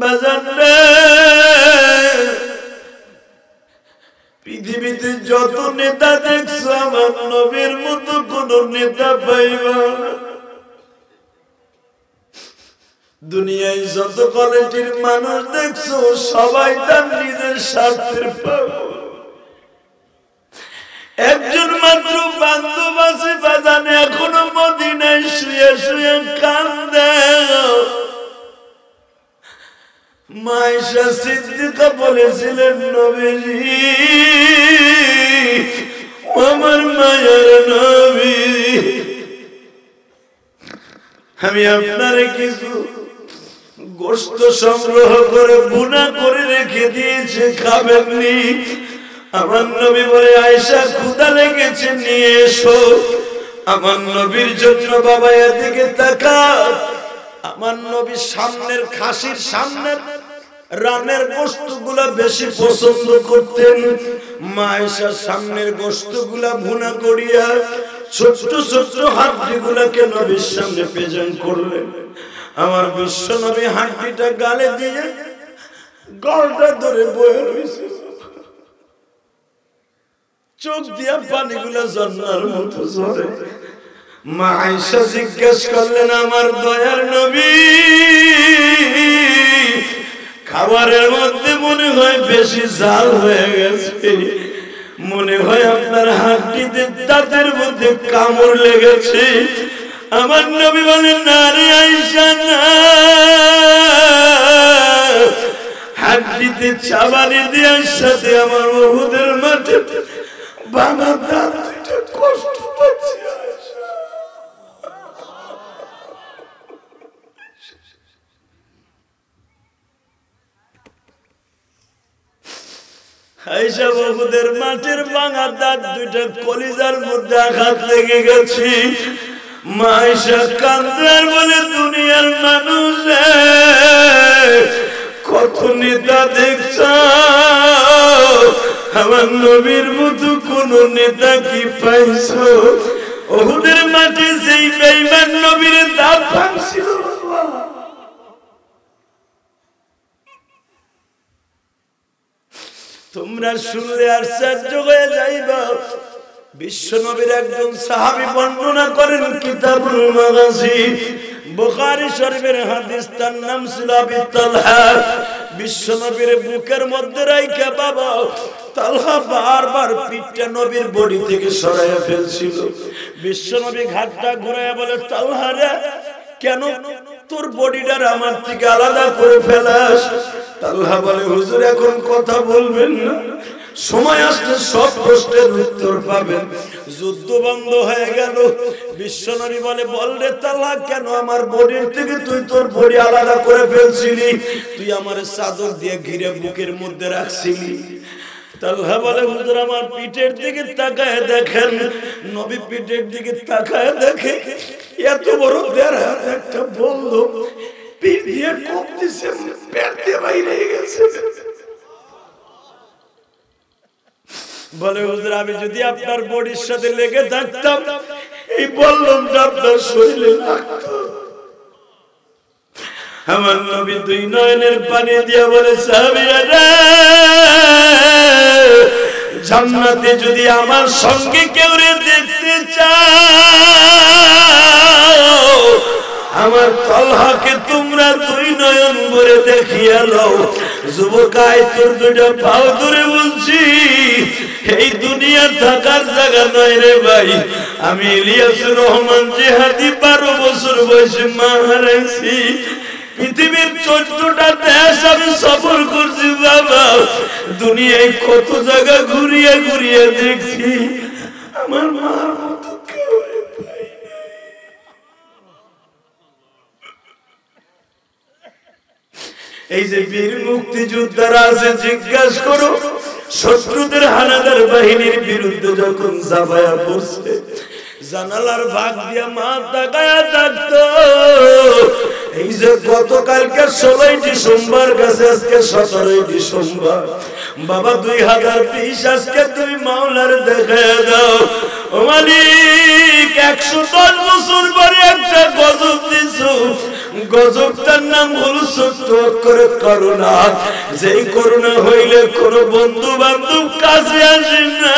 বাজান রে, পৃথিবীতে যত নেতা দেখছো আমার নবীর মতো কোন নেতা পাইবা না। দুনিয়ায় যত কোয়ালিটির মানুষ দেখছো সবাই তার নিজের স্বার্থের পাগল। একজন মাত্র বান্ধব আছে বাজানে এখনো মদিনায় শুয়ে শুয়ে কান্দে। মা আয়েশা সিদ্দিকা বলেছিলেন, নবীজি, আমার মায়ের নবী, আমি আপনারে কিছু গোশত সংগ্রহ করে ভুনা করে রেখে দিয়েছে, খাবেননি? আমার নবী বলে, আয়েশা ক্ষুধা লেগেছে, নিয়ে এসো। আমার নবীর জন্য বাবা এদিকে তাকা। আমার নবী সামনের খাসির সামনের রানের গোশতগুলা বেশি পছন্দ করতেন। মা আয়েশা সামনের গোশতগুলা ভুনা করিয়া ছোট্ট ছোট্ট হাড্ডিগুলাকে নবীর সামনে প্রেজেন্ট করলেন। আমার বিশ্ব নবী হাড্ডিটা গালে দিয়ে গলটা ধরে বয়ে রয়েছে, চোখ দিয়া পানিগুলা ঝর্ণার মতো ঝরে। মা আয়েশা জিজ্ঞেস করলেন, আমার দয়ার নবী, খাবারের মধ্যে মনে হয় বেশি ঝাল হয়ে গেছে, মনে হয় আপনার হাড্ডিতে দাঁতের মধ্যে কামড় লেগেছে। আমার নবী বলেন, না রে আয়েশা, না, হাড্ডিতে চাবানি দেওয়ার সাথে আমার উহুদের মাঠে ভাঙা দাঁত দুইটা কষ্ট পাচ্ছি। আয়েশা উহুদের মাঠের ভাঙা দাঁত দুইটা কলিজার মধ্যে আঘাত লেগে গেছে। মা আয়েশা কান্দার বলে, দুনিয়ার মানুষ কত নেতা দেখছ, আমার নবীর মতো কোন নেতা কি পাইছ? উহুদের মাঠে সেই বেঈমান নবীর দাঁত ভাঙছিল। তোমরা শুনলে আশ্চর্য হয়ে যাইবা। বিশ্ব নবীর একজন সাহাবী বর্ণনা করেন কিতাবুল মাগাজি, বুখারী শরীফের হাদিস, তার নাম ছিল আবি তালহা। বিশ্ব নবীর বুকের মধ্যে রাইখা বাবা তালহা বারবার পিঠটা নবীর বডি থেকে সরাইয়া ফেলছিল। বিশ্ব নবী ঘাটটা ঘুরাইয়া বলে, তালহা রে, কেন তোর বডিটার আমার থেকে আলাদা করে ফেলাস? তালহা বলে, হুজুর এখন কথা বলবেন না, সময় আসলে সব প্রশ্নের উত্তর পাবেন। যুদ্ধ বন্ধ হয়ে গেল। বিশ্বনবী বলে, বল রে তালহা, কেন আমার বডির থেকে তুই তোর বডি আলাদা করে ফেলছিলি? তুই আমার চাদর দিয়ে ঘিরে বুকের মধ্যে রাখছিলি। তালহা বলে, হুজুর আমার পিঠের দিকে তাকায় দেখেন। নবী পিঠের দিকে তাকায় দেখে এত বড় দেড় হাত একটা বন্দুক পিঠ দিয়ে কোপ দিছে, পেট দিয়ে বাইরে গেছে। বলে, হুজুর আমি যদি আপনার বডির সাথে লেগে থাকতাম, এই বল্লমটা আপনার শরীরে লাগতো। আমার নবী দুই নয়নের পানি দিয়ে বলে, সাহাবীরা, জান্নাতে যদি আমার সঙ্গে কেউ দেখতে চাও, আমার তালহাকে তোমরা দুই নয়ন ভরে দেখিয়া লও। যুবকাই, তোর দুইটা পাও ধরে বলছি, এই দুনিয়া থাকার জায়গা নয় রে ভাই। আমি ইলিয়াসুর রহমান জিহাদি 12 বছর বয়সে মা হারাইছি। পৃথিবীর 14টা দেশ আমি সফর করছি বাবা। দুনিয়ায় কত জায়গা ঘুরিয়ে ঘুরিয়ে দেখছি, আমার মার মতো কেউ পাই নাই। এই যে বীর মুক্তিযোদ্ধারা আছে, জিজ্ঞাসা করো, শত্রুদের হানাদার বাহিনীর বিরুদ্ধে যখন ঝাঁপায়া পড়ছে, জানালার ভাগ দিয়া মা তাকায়া থাকতো। এই যে গতকালকে 16 ডিসেম্বর গেছে, আজকে 17 ডিসেম্বর, বাবা 2020 আজকে তুমি মাওলার দেখে দাও ও মালিক 110 বছর পরে একটা গজব দিছো গজবটার নাম হলো সত্য করে করুণা যেই করুণা হইলে কোন বন্ধু বান্ধব কাছে আসে না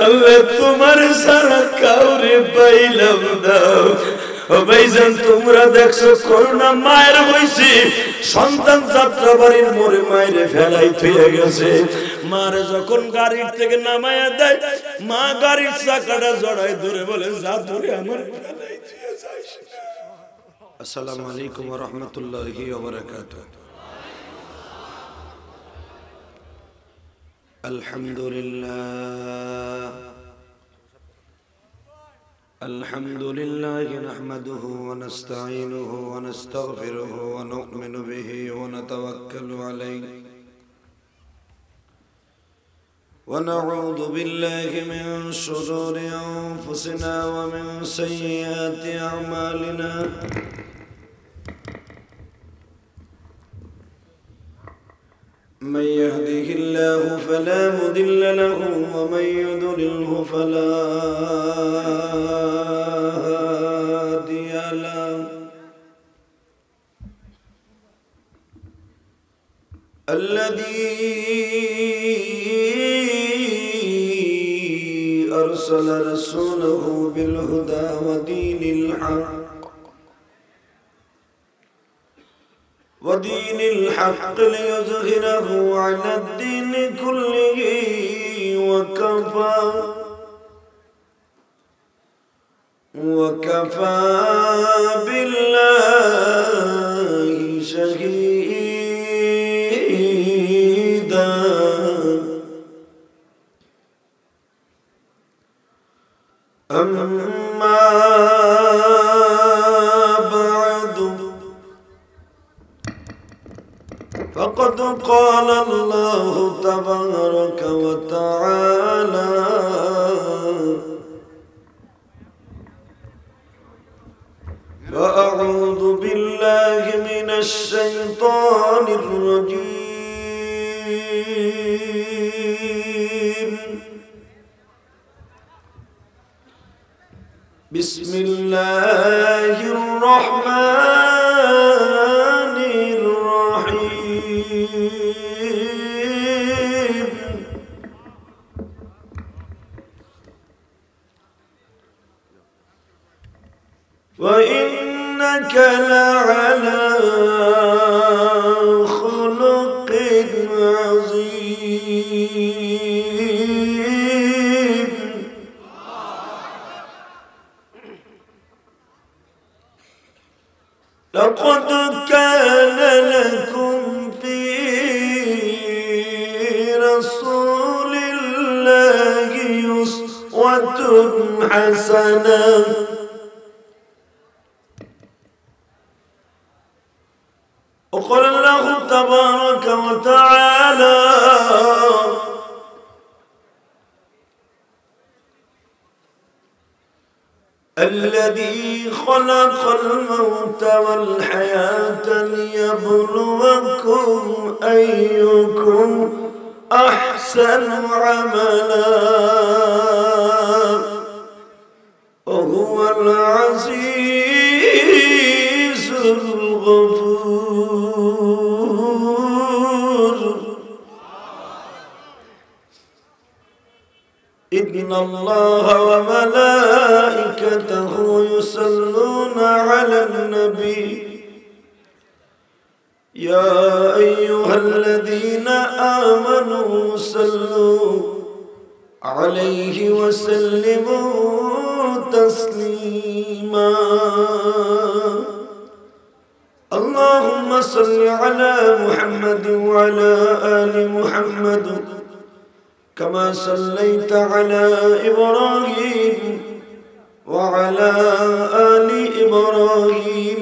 আল্লাহ তোমার সারা কাউরে পাইলাম না ও ভাইজান তোমরা দেখছো করুণা মায়ের হইছে সন্তান যাত্রা বাড়ির মোড়ে মায়ের ফেলাই থইয়া গেছে মারে যখন গাড়ির থেকে নামায়া দেয় মা গাড়ির চাকাটা জড়াই ধরে বলে যা ধরে আমার ফেলাই থইয়া যাইস আসসালামু আলাইকুম ওয়া রাহমাতুল্লাহি ওয়া বারাকাতুহু আলহামদুলিল্লাহ الحمد لله نحمده ونستعينه ونستغفره ونؤمن به ونتوكل عليه ونعوذ بالله من شرور أنفسنا ومن سيئات أعمالنا من يهده الله فلا مضل له ومن يضلله فلا هادي له الذي أرسل رسوله بالهدى ودين الحق ليظهره على الدين كله وكفى بالله شهيدا أما فقد قال الله تبارك وتعالى فأعوذ بالله من الشيطان الرجيم بسم الله الرحمن الرحيم وإنك لعلى خلق عظيم لقد كان لكم في رسول الله أسوة حسنة وقال الله تبارك وتعالى الذي خلق الموت والحياة ليبلوكم أيكم أحسن عملا وهو العزيز الغفور إن الله وملائكته يصلون على النبي يا أيها الذين آمنوا صلوا عليه وسلموا تسليما اللهم صل على محمد وعلى آل محمد كما صليت على إبراهيم وعلى آل إبراهيم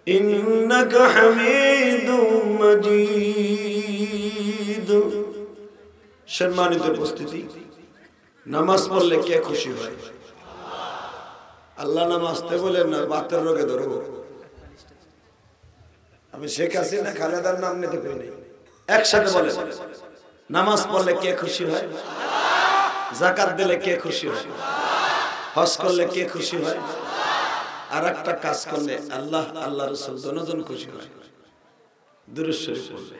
إنك حميد مجيد সম্মানিত উপস্থিতি নামাজ পড়লে কে খুশি হয় আল্লাহ নাম আসতে বলেন না বাতের রোগে ধরবো আমি শেখ হাসিনা খালেদার নাম নিতে পারি নাই একসাথে বলেন, নামাজ পড়লে কে খুশি হয়? যাকাত দিলে কে খুশি হয়? হজ করলে কে খুশি হয়? আর একটা কাজ করলে আল্লাহ আল্লাহ রাসূল দুজন খুশি হয়, দুরূদ শরীফ পড়লে।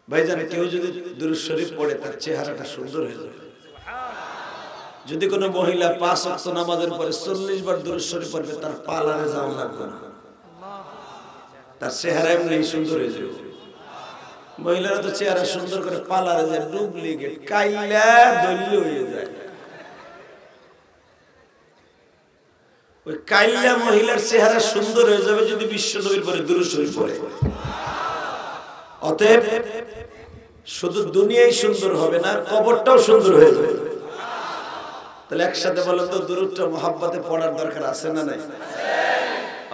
ভাইজান, কেউ যদি দুরূদ শরীফ পড়ে তার চেহারাটা সুন্দর হয়ে যাবে। যদি কোনো মহিলা 5 ওয়াক্ত নামাজের পরে 40 বার দুরূদ শরীফ পড়বে, তার পার্লারে যাওয়া লাগবে না, তার চেহারা এমনি সুন্দর হয়ে যাবে। মহিলারা তো চেহারা সুন্দর করে পার্লারে যায়, ডুপ্লিকেট কাইলা দল্লি হয়ে যায়। ওই কাইলা মহিলার চেহারা সুন্দর হয়ে যাবে যদি বিশ্ব নবীর পরে দুরূদ শরীফ পড়ে। অতএব শুধু দুনিয়াই সুন্দর হবে না, কবরটাও সুন্দর হয়ে যাবে। তাহলে একসাথে বলেন তো, দুরূদটা মুহাব্বতে পড়ার দরকার আছে না নাই?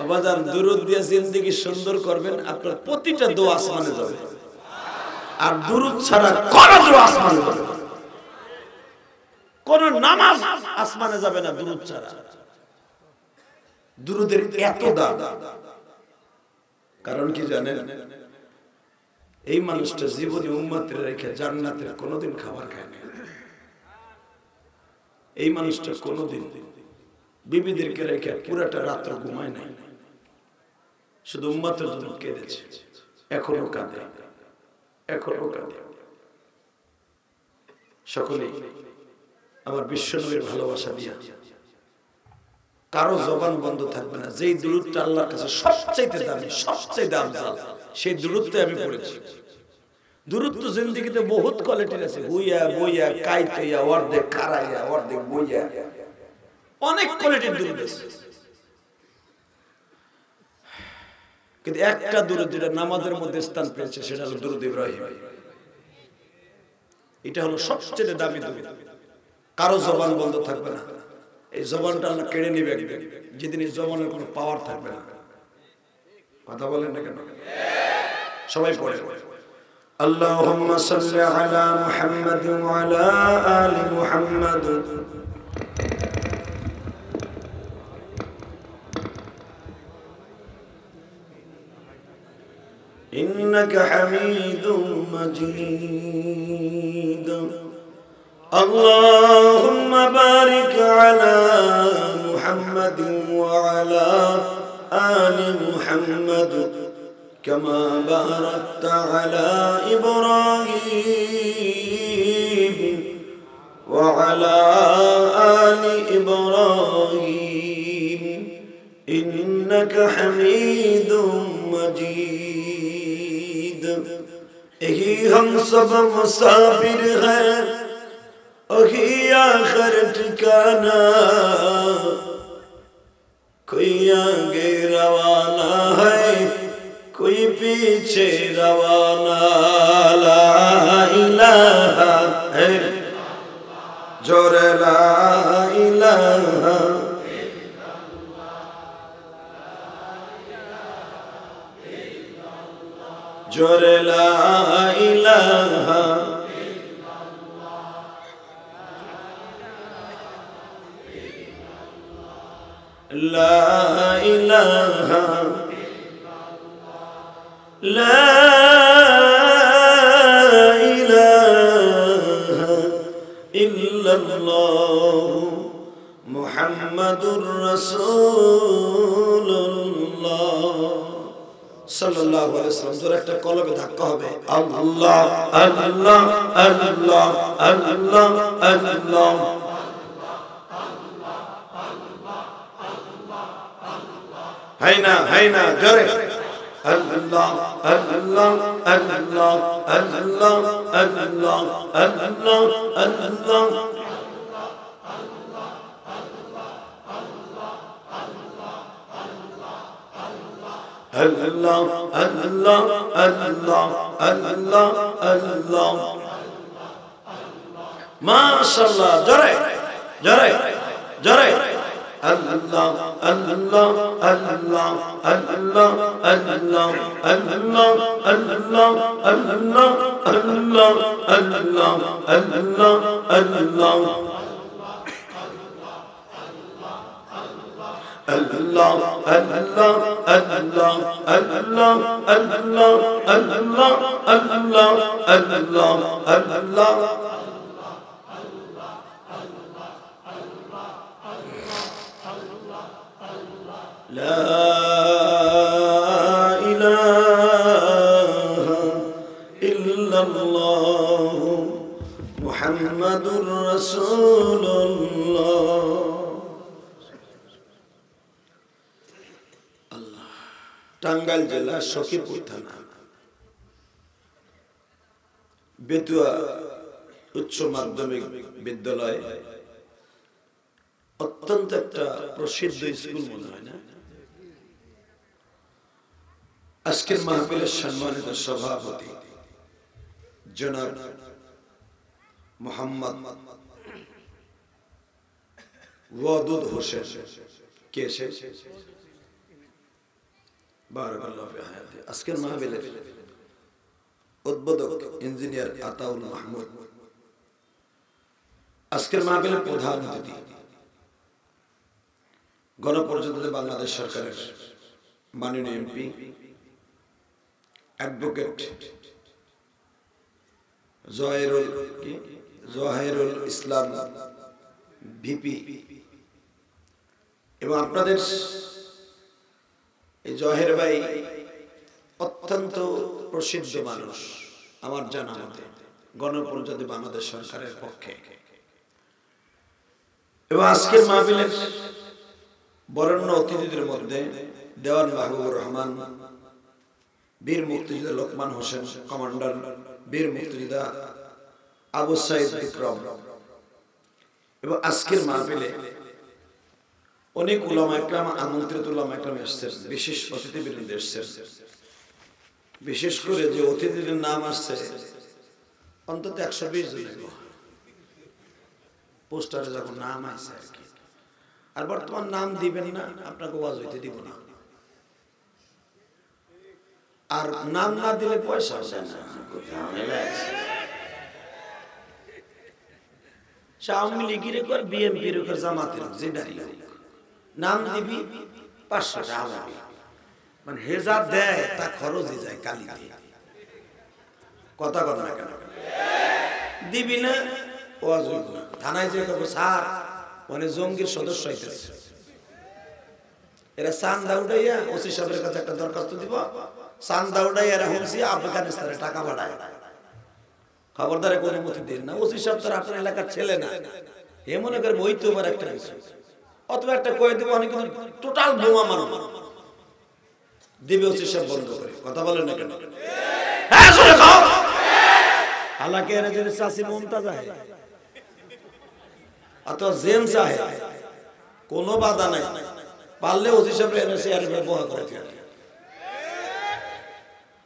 আবাজান, দুরূদ দিয়ে জিন্দেগি সুন্দর করবেন, আপনার প্রতিটা দোয়া আসমানে যাবে। আর দুরূদ ছাড়া কোন দোয়া আসমানে যাবে না, কোন নামাজ আসমানে যাবে না দুরূদ ছাড়া। দুরূদের এত দাম, কারণ কি জানেন? এই মানুষটা জীবনে উম্মতের রেখে জান্নাতের কোনোদিন খাবার খায় না। এই মানুষটা কোনোদিন বিবিদেরকে রেখে পুরাটা রাত্র ঘুমায় নাই, শুধু উম্মতের জন্য কেঁদেছে, এখনো কাঁদে, এখনো কাঁদে। সকলেই আমার বিশ্বনবীর ভালোবাসা দিয়া কারো জবান বন্ধ থাকবে না। যেই দুরূদটা আল্লাহর কাছে সবচেয়ে দামি, সবচেয়ে দামজাল, সেই দুরূদটা আমি পড়েছি। দুরূদ তো জিন্দেগিতে বহুত কোয়ালিটির আছে, হুইয়া বইয়া কাইতেয়া অর্ধেক খারাইয়া অর্ধেক বইয়া, অনেক কোয়ালিটির দুরূদ আছে। কিন্তু একটা দুরূদ যেটা নামাজের মধ্যে স্থান পেয়েছে, সেটা হলো দুরূদ ইব্রাহিম। এটা হলো সবচেয়ে দামি দুরূদ, কারো জবান বন্ধ থাকবে না। এই জবানটা আল্লাহ কেড়ে নিবে একদিন, যেদিন এই জবানের কোনো পাওয়ার থাকবে না। কথা বলেন না কেন? সবাই পড়ে আল্লাহুম্মা সাল্লি আলা মুহাম্মাদ ওয়া আলা আলি মুহাম্মাদ ইন্নাকা হামিদুম মাজিদ। اللهم بارك على محمد وعلى آل محمد كما باركت على إبراهيم وعلى آل إبراهيم إنك حميد مجيد। यही हम सब मुसाफिर हैं, वही आखिर ठिकाना, कोई आगे रवाना है, कोई पीछे रवाना। ला इलाहा इल्लल्लाह, जोरे ला इलाहा जोरे ला इलाहा ला इलाहा ला इलाहा इल्लल्लाह मुहम्मदुर রাসূলুল্লাহ সাল্লাল্লাহু আলাইহি ওয়াসাল্লাম। জোরে একটা কলবে ধাক্কা হবে, আল্লাহ আল্লাহ আল্লাহ আল্লাহ আল্লাহ। है ना जरे अल्लाह अल्लाह अल्लाह अल्लाह अल्लाह अल्लाह अल्लाह अल्लाह अल्लाह अल्लाह अल्लाह अल्लाह माशाअल्लाह जरे जरे जरे अल्लाह अल्लाह अल्लाह अल्लाह अल्लाह अल्लाह अल्लाह अल्लाह अल्लाह अल्लाह अल्लाह अल्लाह Allah Allah Allah Allah Allah Allah Allah Allah Allah La ilaha illallah Muhammadur Rasulullah Tangail জেলা সখীপুর থানা বেতুয়া উচ্চ মাধ্যমিক বিদ্যালয় অত্যন্ত একটা প্রসিদ্ধ স্কুল মনে হয় না আজকের মাহফিলের সম্মানিত সভাপতি জনাব মোহাম্মদ ওয়াদুদ হোসেন কে সে আজকের মাহফিলের উদ্বোধক ইঞ্জিনিয়ার আতাউল মাহমুদ আজকের মাহফিলের প্রধান অতিথি গণপ্রজাতন্ত্রী বাংলাদেশ সরকারের মাননীয় এমপি অ্যাডভোকেট জহিরুল ইসলাম ভিপি এবং আপনাদের এই জহির ভাই অত্যন্ত প্রসিদ্ধ মানুষ আমার জানা মতে গণপ্রজাতন্ত্রী বাংলাদেশ সরকারের পক্ষে এবং আজকের মাহফিলের বরেণ্য অতিথিদের মধ্যে দেওয়ান মাহবুবুর রহমান বীর মুক্তিযোদ্ধা লোকমান হোসেন কমান্ডার বীর মুক্তিযোদ্ধা আবু সাইদ বিক্রম এবং আজকের মাহফিলে অনেক উলামা একরাম আমন্ত্রিত উলামা একরাম এসেছেন বিশেষ অতিথিবৃন্দ এসেছেন বিশেষ করে যে অতিথিদের নাম আসছে অন্তত 120 জন পোস্টারে যখন নাম আসছে আর কি আর বর্তমান নাম দিবেন না আপনাকে ওয়াজ হইতে দিব না আর নাম না দিলে পয়সা আসে না আওয়ামী লীগের কর বিএনপির কর জামাতের যেটাই নাম দিবি 500 টাকা মানে হেজার দেয় তা খরচই যায় কালিতে কথা কথা না কেন দিবি না ওয়াজ হইব না থানায় যে কব স্যার মানে জঙ্গির সদস্য হইতেছে এরা চান্দা উঠাইয়া ওসি সাহেবের কাছে একটা দরখাস্ত দিব চান্দা উঠাইয়া এরা হুমছি আফগানিস্তানে টাকা পাঠায় খবরদারে কোনো অনুমতি দেন না ওসি সাহেব তার আপনার এলাকার ছেলে না এ মনে করে বইতে পারে একটা কিছু অথবা একটা কয়ে দিব অনেক টোটাল বোমা মারো দিবে ওসি সাহেব বন্ধ করে কথা বলেন না কেন হ্যাঁ শুনে খাও হালাকে এরা যদি চাষি মমতাজ আহে অথবা জেমস আহে কোনো বাধা নাই পারলে ওসি সাহেব এনেছে আর ব্যবহার করে থাকে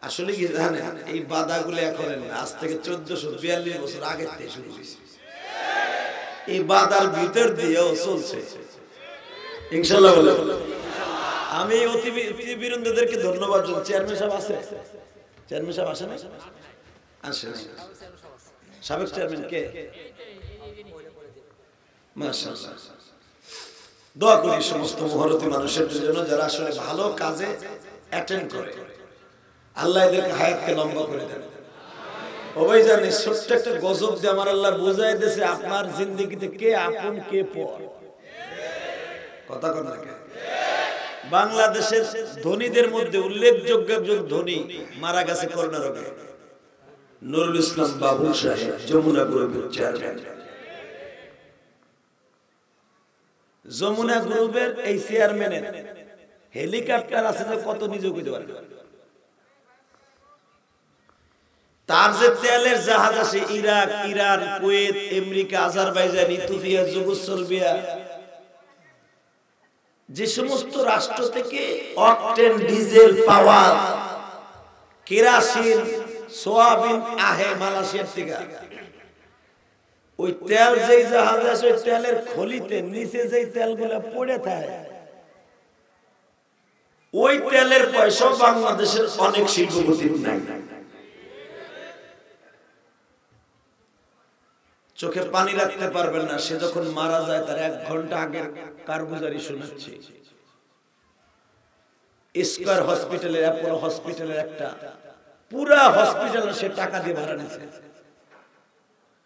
আসলে কি জানেন এই বাধাগুলো এখন আজ থেকে 1442 বছর আগে থেকে শুরু হয়েছে এই বাধার ভিতর দিয়েও চলছে ইনশাআল্লাহ বলে আমি অতিথিবৃন্দদেরকে ধন্যবাদ জানাই চেয়ারম্যান সাহেব আছে চেয়ারম্যান সাহেব আসেন আসেন সাবেক চেয়ারম্যান কে মাশাআল্লাহ দোয়া করি সমস্ত মুহূর্তে মানুষের জন্য যারা আসলে ভালো কাজে অ্যাটেন্ড করে আল্লাহ এদেরকে হায়াতকে লম্বা করে দেন ও ভাই জানি ছোট্ট একটা গজব দিয়ে আমার আল্লাহ বুঝাই দিয়েছে আপনার জিন্দেগিতে কে আপন কে পর কথা কথা না বাংলাদেশের ধনীদের মধ্যে উল্লেখযোগ্য একজন ধনী মারা গেছে করোনা রোগে নুরুল ইসলাম বাবু সাহেব যমুনা গ্রুপের চেয়ারম্যান যমুনা গ্রুপের এই চেয়ারম্যানের হেলিকপ্টার আছে যে কত নিজে কইতে পারে তার যে তেলের জাহাজ আছে Iraq Iran Kuwait America Azerbaijan Ethiopia Yugoslavia যে সমস্ত রাষ্ট্র থেকে অকটেন ডিজেল পাওয়া কেরোসিন সোয়াবিন আহে মালয়েশিয়ার থেকে ওই তেল যেই জাহাজে আছে ওই তেলের খলিতে নিচে যেই তেলগুলো পড়ে থাকে ওই তেলের পয়সা বাংলাদেশের অনেক শিল্পপতির নাই চোখের পানি রাখতে পারবেন না সে যখন মারা যায় তার 1 ঘন্টা আগের কারগুজারি শোনাচ্ছে স্কয়ার হসপিটালের, অ্যাপোলো হসপিটালের একটা পুরা হসপিটাল সে টাকা দিয়ে ভাড়া নিছে।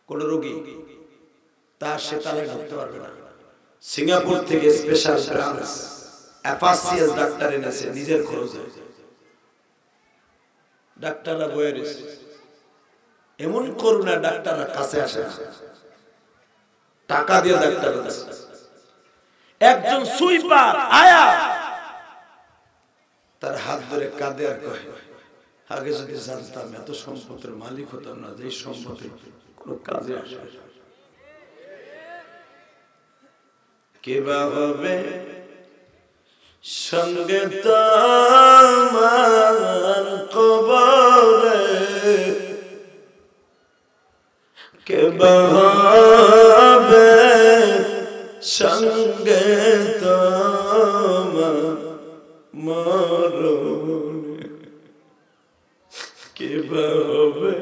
কোন রোগী তার সে তালায় ঢুকতে পারবে না। সিঙ্গাপুর থেকে স্পেশাল ব্রাঞ্চ অ্যাপাসিয়াস ডাক্তার এনেছে নিজের খরচে। ডাক্তাররা বয়ে রয়েছে, এমন করুণা ডাক্তাররা কাছে আসে না, টাকা দিয়ে ডাক্তার। একজন সুইপার আয়া তার হাত ধরে কাঁদে আর কয়, আগে যদি জানতাম এত সম্পদের মালিক হতাম না, যে সম্পত্তি কোনো কাজে আসে। কে বা হবে সঙ্গে তোমার কবরে, কে বা হবে সঙ্গে তোমার মরণে, কে বা হবে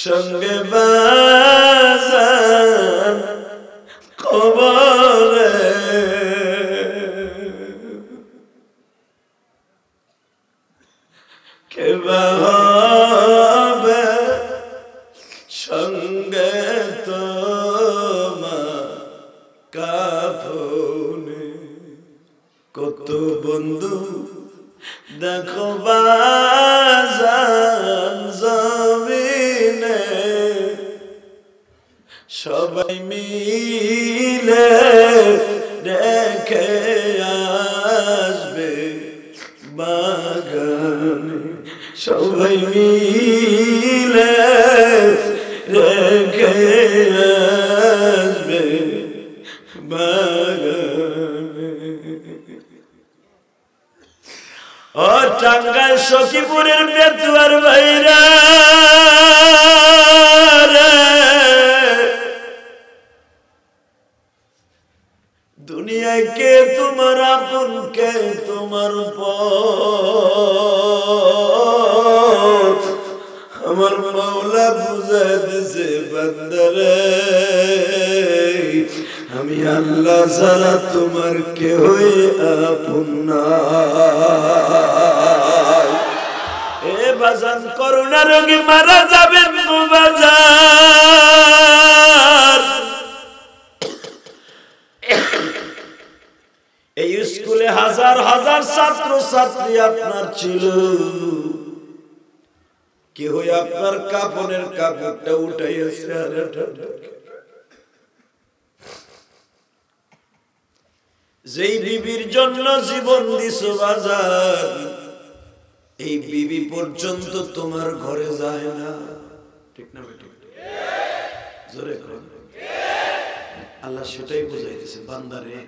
সঙ্গে বাজার কবরে, কে বা হবে সঙ্গে তোমার কাফনে। কত বন্ধু দেখো বাজার জমিনে, সবাই মিলে দেখে আসবে বাগানে, সবাই মিলে দেখে আসবে বাগানে। ও টাঙ্গাইল সখীপুরের বেতুয়ার ভাইরা, দুনিয়ায় কে তোমার আপন, কে তোমার পর, আমার মাওলা বুঝাই দিছে বান্দারে, আমি আল্লাহ ছাড়া তোমার কেউই আপন না। এ বাজান করুণা রোগী মারা যাবেন বাজার। এই স্কুলে হাজার হাজার ছাত্র ছাত্রী আপনার ছিল, কেউ আপনার কাপনের কাপড়টা উঠাইয়াছে। যেই বিবির জন্য জীবন দিছো বাজার, এই বিবি পর্যন্ত তোমার ঘরে যায় না, ঠিক না বেটা? জোরে আল্লাহ সেটাই বুঝাই দিছে, বান্দারে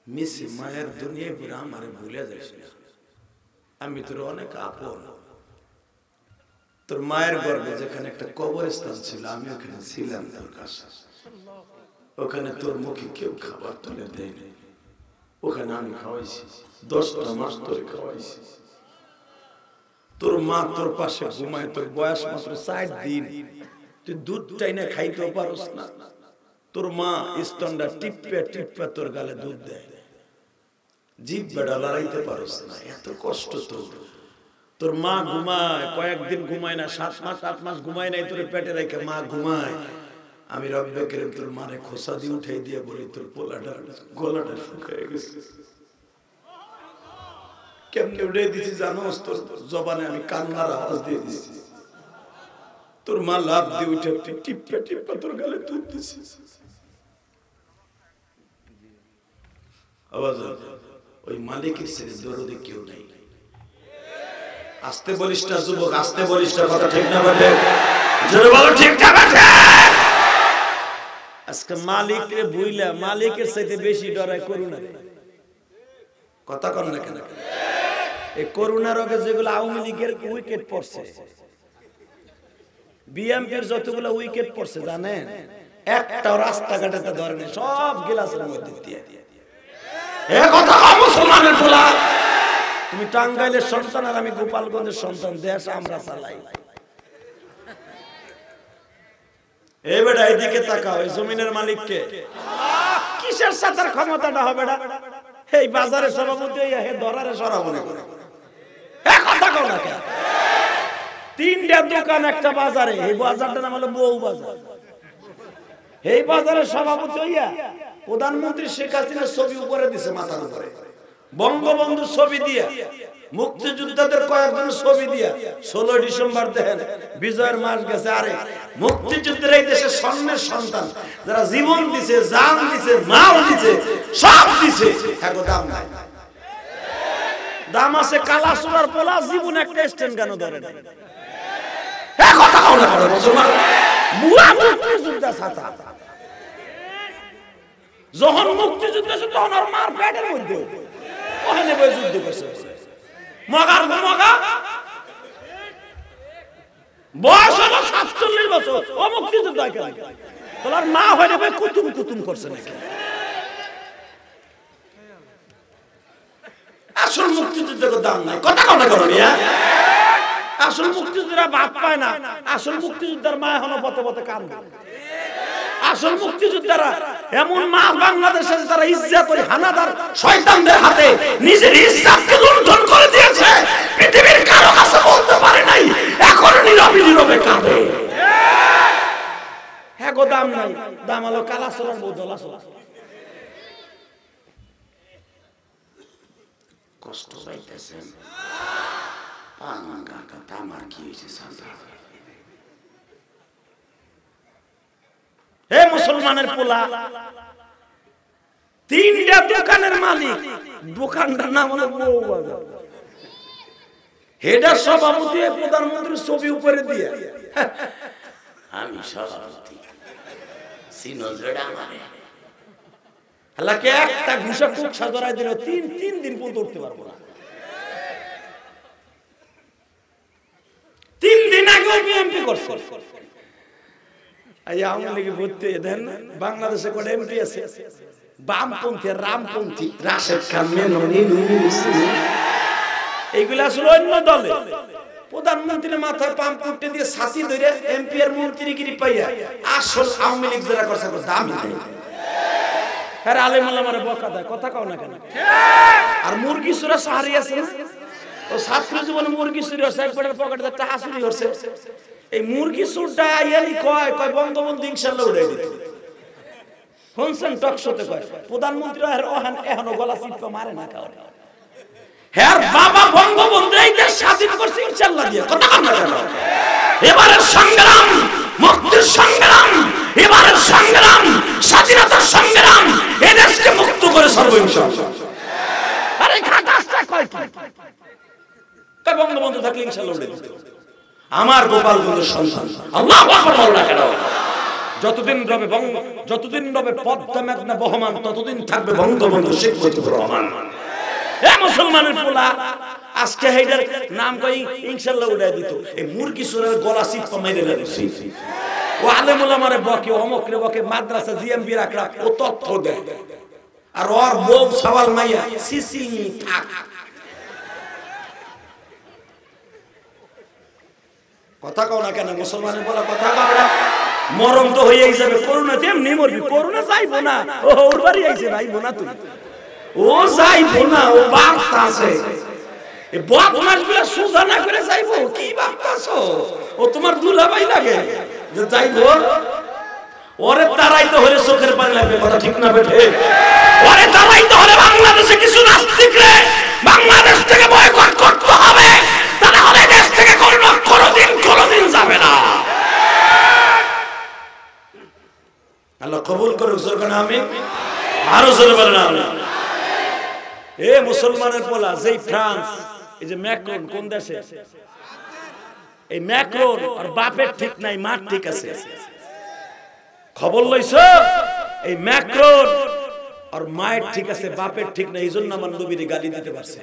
মিসি মায়ের দুনিয়ায় পুরা আমারে ভুলে যাইস না, আমি তোর অনেক আপন। তোর মায়ের গর্ভে যেখানে একটা কবরস্থান ছিল, আমি ওখানে ছিলাম তোর কাছে, ওখানে তোর মুখে কেউ খাবার তুলে দেয়নি, ওখানে আমি খাওয়াইছি, 10টা মাস তোর খাওয়াইছি। তোর মা তোর পাশে ঘুমায়, তোর বয়স মাত্র 4 দিন, তুই দুধ চাইনা খাইতেও পারস না। তোর মা স্তনটা টিপে টিপে তোর গালে দুধ দেয়, জিভ বেড়া লড়াইতে পারস না, এত কষ্ট তোর। তোর মা ঘুমায়, কয়েকদিন ঘুমায় না, 7 মাস 8 মাস ঘুমায় নাই, তোর পেটে রেখে মা ঘুমায়। আমি রব্বে করিম তোর মারে খোসা দিয়ে উঠাই দিয়ে বলি, তোর গলাটা শুকিয়ে গেছে। কেমনে উঠে দিছি জানোস? তোর জবানে আমি কান্নার আওয়াজ দিয়ে দিছি। তোর মা লাভ দিয়ে উঠে টিপে টিপে তোর গালে দুধ দিছি। আওয়াজ ওই মালিকের ছেলে দরদে কেউ নাই। আস্তে বলিস না যুবক, আস্তে বলিস না, কথা ঠিক না বলে জোরে বলো ঠিক না বলে। আজকে মালিকরে বুইলা মালিকের চাইতে বেশি ডরায় করুণা। কথা কন না কেন? এই করুণা রোগে যেগুলো আওয়ামী লীগের উইকেট পড়ছে, বিএমপির যতগুলো উইকেট পড়ছে জানেন, একটাও রাস্তাঘাটে ধরে নেই, সব গ্লাসের মধ্যে দিয়ে। এ কথা মুসলমানের পোলা, তুমি টাঙ্গাইলের সন্তান আর আমি গোপালগঞ্জের সন্তান, দেশ আমরা চালাই। এই বেটা এদিকে তাকাও, এই জমিনের মালিক কে? কিসের সাতার ক্ষমতাটা হবে? এই বাজারে সভাপতি হইয়া হে ধরারে সরা মনে করে এ কথা কও না কেন তিনটা দোকান একটা বাজারে এই বাজারটার নাম হলো বউ বাজার এই বাজারের সভাপতি হইয়া প্রধানমন্ত্রী শেখ হাসিনার ছবি উপরে দিছে মাথার উপরে বঙ্গবন্ধুর ছবি দিয়া মুক্তিযোদ্ধাদের কয়েকজন ছবি দিয়া 16 ডিসেম্বর দেখেন বিজয়ের মাস গেছে আরে মুক্তিযুদ্ধের এই দেশে স্বর্ণের সন্তান যারা জীবন দিছে জান দিছে মাল দিছে সব দিছে এত দাম নাই দাম আছে কালাসুরার পোলা জীবন একটা স্ট্যান্ড কেন ধরে না এই কথা কও না করে মুসলমান বুয়া মুক্তিযোদ্ধা ছাতা যখন মুক্তিযুদ্ধ ছিল তখন আর মার পেটের মধ্যে ওখানে বই যুদ্ধ করছে মগার মগা বয়স হলো 47 বছর ও মুক্তিযুদ্ধ কেন তোলার মা হয়ে ভাই কুতুম কুতুম করছে নাকি আসল মুক্তিযুদ্ধের দাম নাই কথা কথা করো মিয়া আসল মুক্তিযোদ্ধারা ভাত পায় না আসল মুক্তিযোদ্ধার মা এখনো পথে পথে কান্দে আসল মুক্তিযোদ্ধারা এমন মা বাংলাদেশে তারা ইজ্জত ওই হানাদার শয়তানদের হাতে নিজের ইজ্জতকে লুণ্ঠন করে দিয়েছে পৃথিবীর কারো কাছে বলতে পারে নাই এখন নীরবে নীরবে কাঁদে হ্যাঁ গো দাম নাই দাম হলো কালাসলার বদলা কষ্ট পাইতেছেন আমার কি হয়েছে হে মুসলমানের পোলা তিনটা দোকানের মালিক দোকানটার নাম হলো বউ বাজার হেডার সভাপতি প্রধানমন্ত্রীর ছবি উপরে দিয়ে আমি সভাপতি সিনজড়া আমারে হালাকে একটা ঘুষা কুক সাদরাই দিল তিন দিন পর্যন্ত উঠতে পারবো না 3 দিন আগে এমপি করছে আওয়ামী লীগে ভর্তি দেন বাংলাদেশে কোন এমপি আছে বামপন্থী রামপন্থী রাশেদ খান মেননি এইগুলা আসলে অন্য দলে প্রধানমন্ত্রীর মাথায় পাম্প উঠতে দিয়ে ছাতি ধরে এমপি এর মন্ত্রীগিরি পাইয়া আসল আওয়ামী লীগ যারা করছে দাম নাই আরে আলেম ওলামারে বকা দেয় কথা কও না কেন আর মুরগি চুরা সাহারি আছে ও ছাত্র জীবনে মুরগি চুরি হচ্ছে একবারের পকেটে টাকা চুরি হচ্ছে এই মুরগি চুরটা আইয়ালি কয় বঙ্গবন্ধু ইনশাআল্লাহ উড়াই দিত শুনছেন টক শোতে কয় প্রধানমন্ত্রী এখনো গলা চিপা মারে না কাউরে হ্যাঁ বাবা বঙ্গবন্ধু এই দেশ স্বাধীন করছে ইনশাআল্লাহ দিয়ে কথা কম না কেন এবারের সংগ্রাম মুক্তির সংগ্রাম এবারের সংগ্রাম স্বাধীনতার সংগ্রাম এই দেশকে মুক্ত করে সর্বইনশাআল্লাহ আরে খাটাসটা কয় কি কয় বঙ্গবন্ধু থাকলে ইনশাআল্লাহ উড়াই দিত আমার গোপালগঞ্জের সন্তান আল্লাহু আকবার বলো না কেন যতদিন রবে পদ্মা মেঘনা বহমান ততদিন থাকবে বঙ্গবন্ধু শেখ মুজিবুর রহমান এ মুসলমানের পোলা আজকে হেডার নাম কই ইনশাআল্লাহ উড়াই দিত এই মুরগি চোরের গলা চিপা মেরে দিছে ও আলেম ওলামারে বকে অমকরে বকে মাদ্রাসা জিএমবি রাখরা ও তথ্য দেয় আর ওর বউ সওয়াল মাইয়া সিসি থাক কথা কও না কেন মুসলমানের বলা কথা কও না মরম তো হইয়াই যাবে করোনা তেমনি মরবি করোনা যাইবো না ও ওর বাড়ি আইছে যাইবো না তুই ও যাইবো না ও বার্তা আছে এই বদমাশগুলো সুজা না করে যাইবো কি বার্তাছো ও তোমার দুলাভাই লাগে যে যাইবো ওরে তারাইতে হলে চোখের পানি লাগবে কথা ঠিক না বেঠে ওরে তারাইতে হলে বাংলাদেশে কিছু নাস্তিক রে বাংলাদেশ থেকে বয়কট করতে হবে তাহলে দেশ থেকে কোনদিন যাবে না আল্লাহ কবুল করুক জোরে আমিন আরো জোরে বলেন আমিন এ মুসলমানের পোলা যেই ফ্রান্স এই যে ম্যাক্রন কোন দেশে এই ম্যাক্রন আর বাপের ঠিক নাই মার ঠিক আছে খবর লইছো এই ম্যাক্রন আর মায়ের ঠিক আছে বাপের ঠিক নাই এইজন্য আমার নবীর গালি দিতে পারছে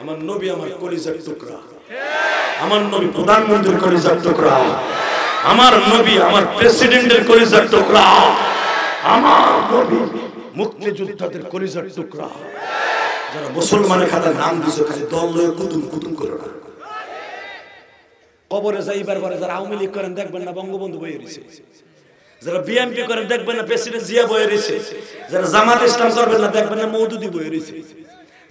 আমার নবী আমার কলিজার টুকরা আমার নবী প্রধানমন্ত্রীর কলিজার টুকরা আমার নবী আমার প্রেসিডেন্টের কলিজার টুকরা আমার নবী মুক্তিযোদ্ধাদের কলিজার টুকরা যারা মুসলমানের খাতায় নাম দিয়েছে খালি দল লয়ে কুতুম কুতুম করে না কবরে যাইবার পরে যারা আওয়ামী লীগ করেন দেখবেন না বঙ্গবন্ধু বইয়ে রয়েছে যারা বিএনপি করে দেখবেন না প্রেসিডেন্ট জিয়া বয়ে রয়েছে, যারা জামাত ইসলাম করবেন না দেখবেন না মওদুদি বয়ে রয়েছে,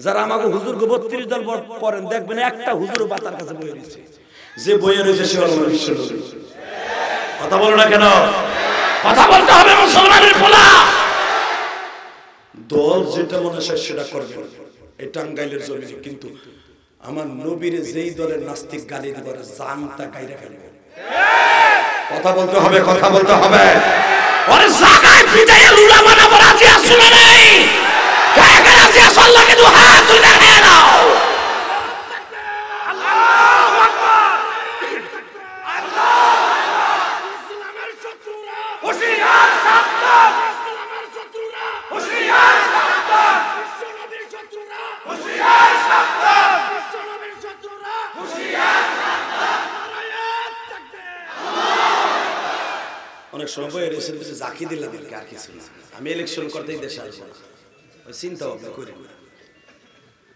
যারা আমাকে হুজুর 32 দল করেন দেখবেন একটা হুজুর বাতার কাছে বয়ে রয়েছে, যে বয়ে রয়েছে সে হলো বিশ্বনবী। কথা বলো না কেন? কথা বলতে হবে মুসলমানের পোলা। দল যেটা মনে হয় সেটা করবে, এই টাঙ্গাইলের জমিনে। কিন্তু আমার নবীর যেই দলের নাস্তিক গালি দিবে জানটা গাইরা ফেলবে। কথা বলতে হবে, কথা বলতে হবে। ওরে জায়গায় পিটাইয়া লুলা বানাবো রাজি আছো না নাই? কে কে রাজি আছো? আল্লাহকে দু হাত তুলে দেখায় নাও। আল্লাহু আকবার, আল্লাহ। ইসলামের শত্রুরা হুঁশিয়ার, সাবধান। ইসলামের শত্রুরা হুঁশিয়ার, সাবধান। বিশ্বনবীর শত্রুরা হুঁশিয়ার, সাবধান। বিশ্বনবীর শত্রুরা হুঁশিয়ার, সাবধান। নারায়ে তাকবীর। অনেক সময় এসে জাকি দিলাম আর কিছু না, আমি ইলেকশন করতেই দেশে আসবো না, চিন্তা ভাবনা করি না।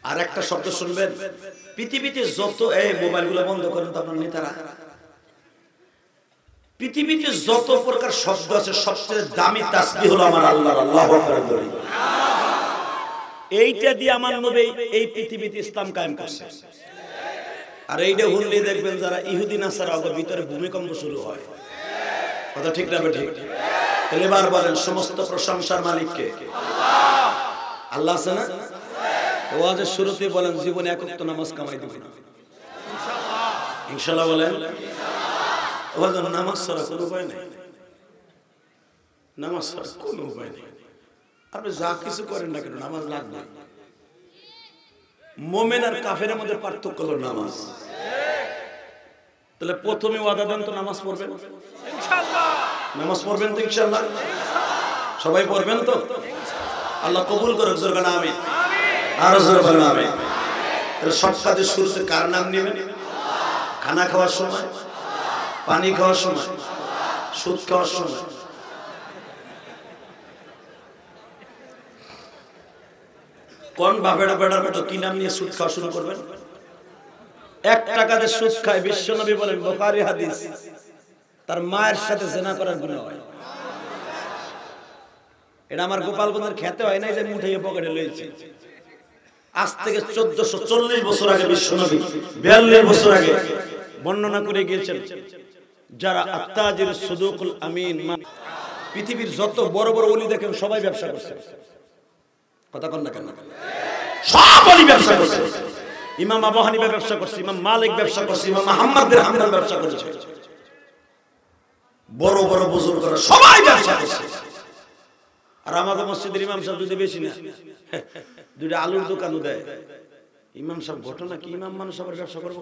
আর একটা শব্দ শুনবেন, পৃথিবীতে যত এই মোবাইলগুলো বন্ধ করেন তো আপনার নেতারা, পৃথিবীতে যত প্রকার শব্দ আছে সবচেয়ে দামি তাসবিহ হলো আমার আল্লাহর, আল্লাহু আকবার বলি। এইটা দিয়ে আমার নবী এই পৃথিবীতে ইসলাম কায়েম করছে। আর এইটা হুনলেই দেখবেন যারা ইহুদি নাসারা ওদের ভিতরে ভূমিকম্প শুরু হয়। কথা ঠিক না ঠিক? তাহলে এবার বলেন সমস্ত প্রশংসার মালিক কে? আল্লাহ। আল্লাহ আছে না? ওয়াজের শুরুতে বলেন জীবনে এক ওয়াক্ত নামাজ কামাই দিব না, ইনশাআল্লাহ। ইনশাআল্লাহ বলেন। ওয়াজের নামাজ ছাড়া কোনো উপায় নেই, নামাজ ছাড়া কোনো উপায় নেই। আপনি যা কিছু করেন না কেন নামাজ লাগবে। মুমিন আর কাফেরের মধ্যে পার্থক্য হলো নামাজ। তাহলে প্রথমে ওয়াদা দেন তো নামাজ পড়বেন ইনশাআল্লাহ। নামাজ পড়বেন তো ইনশাআল্লাহ? সবাই পড়বেন তো? আল্লাহ কবুল করুক, জোরে বলেন আমিন। আর জোরে বলেন আমিন। তাহলে সব কাজের শুরুতে কার নাম নেবেন? খানা খাওয়ার সময়, পানি খাওয়ার সময়, সুদ খাওয়ার সময়। কোন বাপের বেটার বেটা কি নাম নিয়ে সুদ খাওয়া শুরু করবেন? 1 টাকাতে সুদ খায়, বিশ্বনবী বলেন বুখারী হাদিস, তার মায়ের সাথে জিনা করার গুনাহ হয়। এটা আমার গোপালগঞ্জের খেতে হয় নাই যে মুঠাইয়ে পকেটে লইছে। আজ থেকে 1440 বছর আগে বিশ্বনবী 42 বছর আগে বর্ণনা করে গিয়েছেন, যারা আত্তাজির সুদুকুল আমিন, পৃথিবীর যত বড় বড় ওলি দেখেন সবাই ব্যবসা করছে। কথা কন না কেন? সব ওলি ব্যবসা করছে। ইমাম আবু হানিফা ব্যবসা করছে, ইমাম মালিক ব্যবসা করছে, ইমাম আহমদ বিন হাম্বল ব্যবসা করেছে, বড় বড় বুজুর্গরা সবাই ব্যবসা করছে। আর আমাদের মসজিদের ইমাম সাহেব যদি বেশি না দুইটা আলুর দোকানও দেয়, ইমাম সাহেব ঘটনা কি? ইমাম মানুষ আবার ব্যবসা করবো?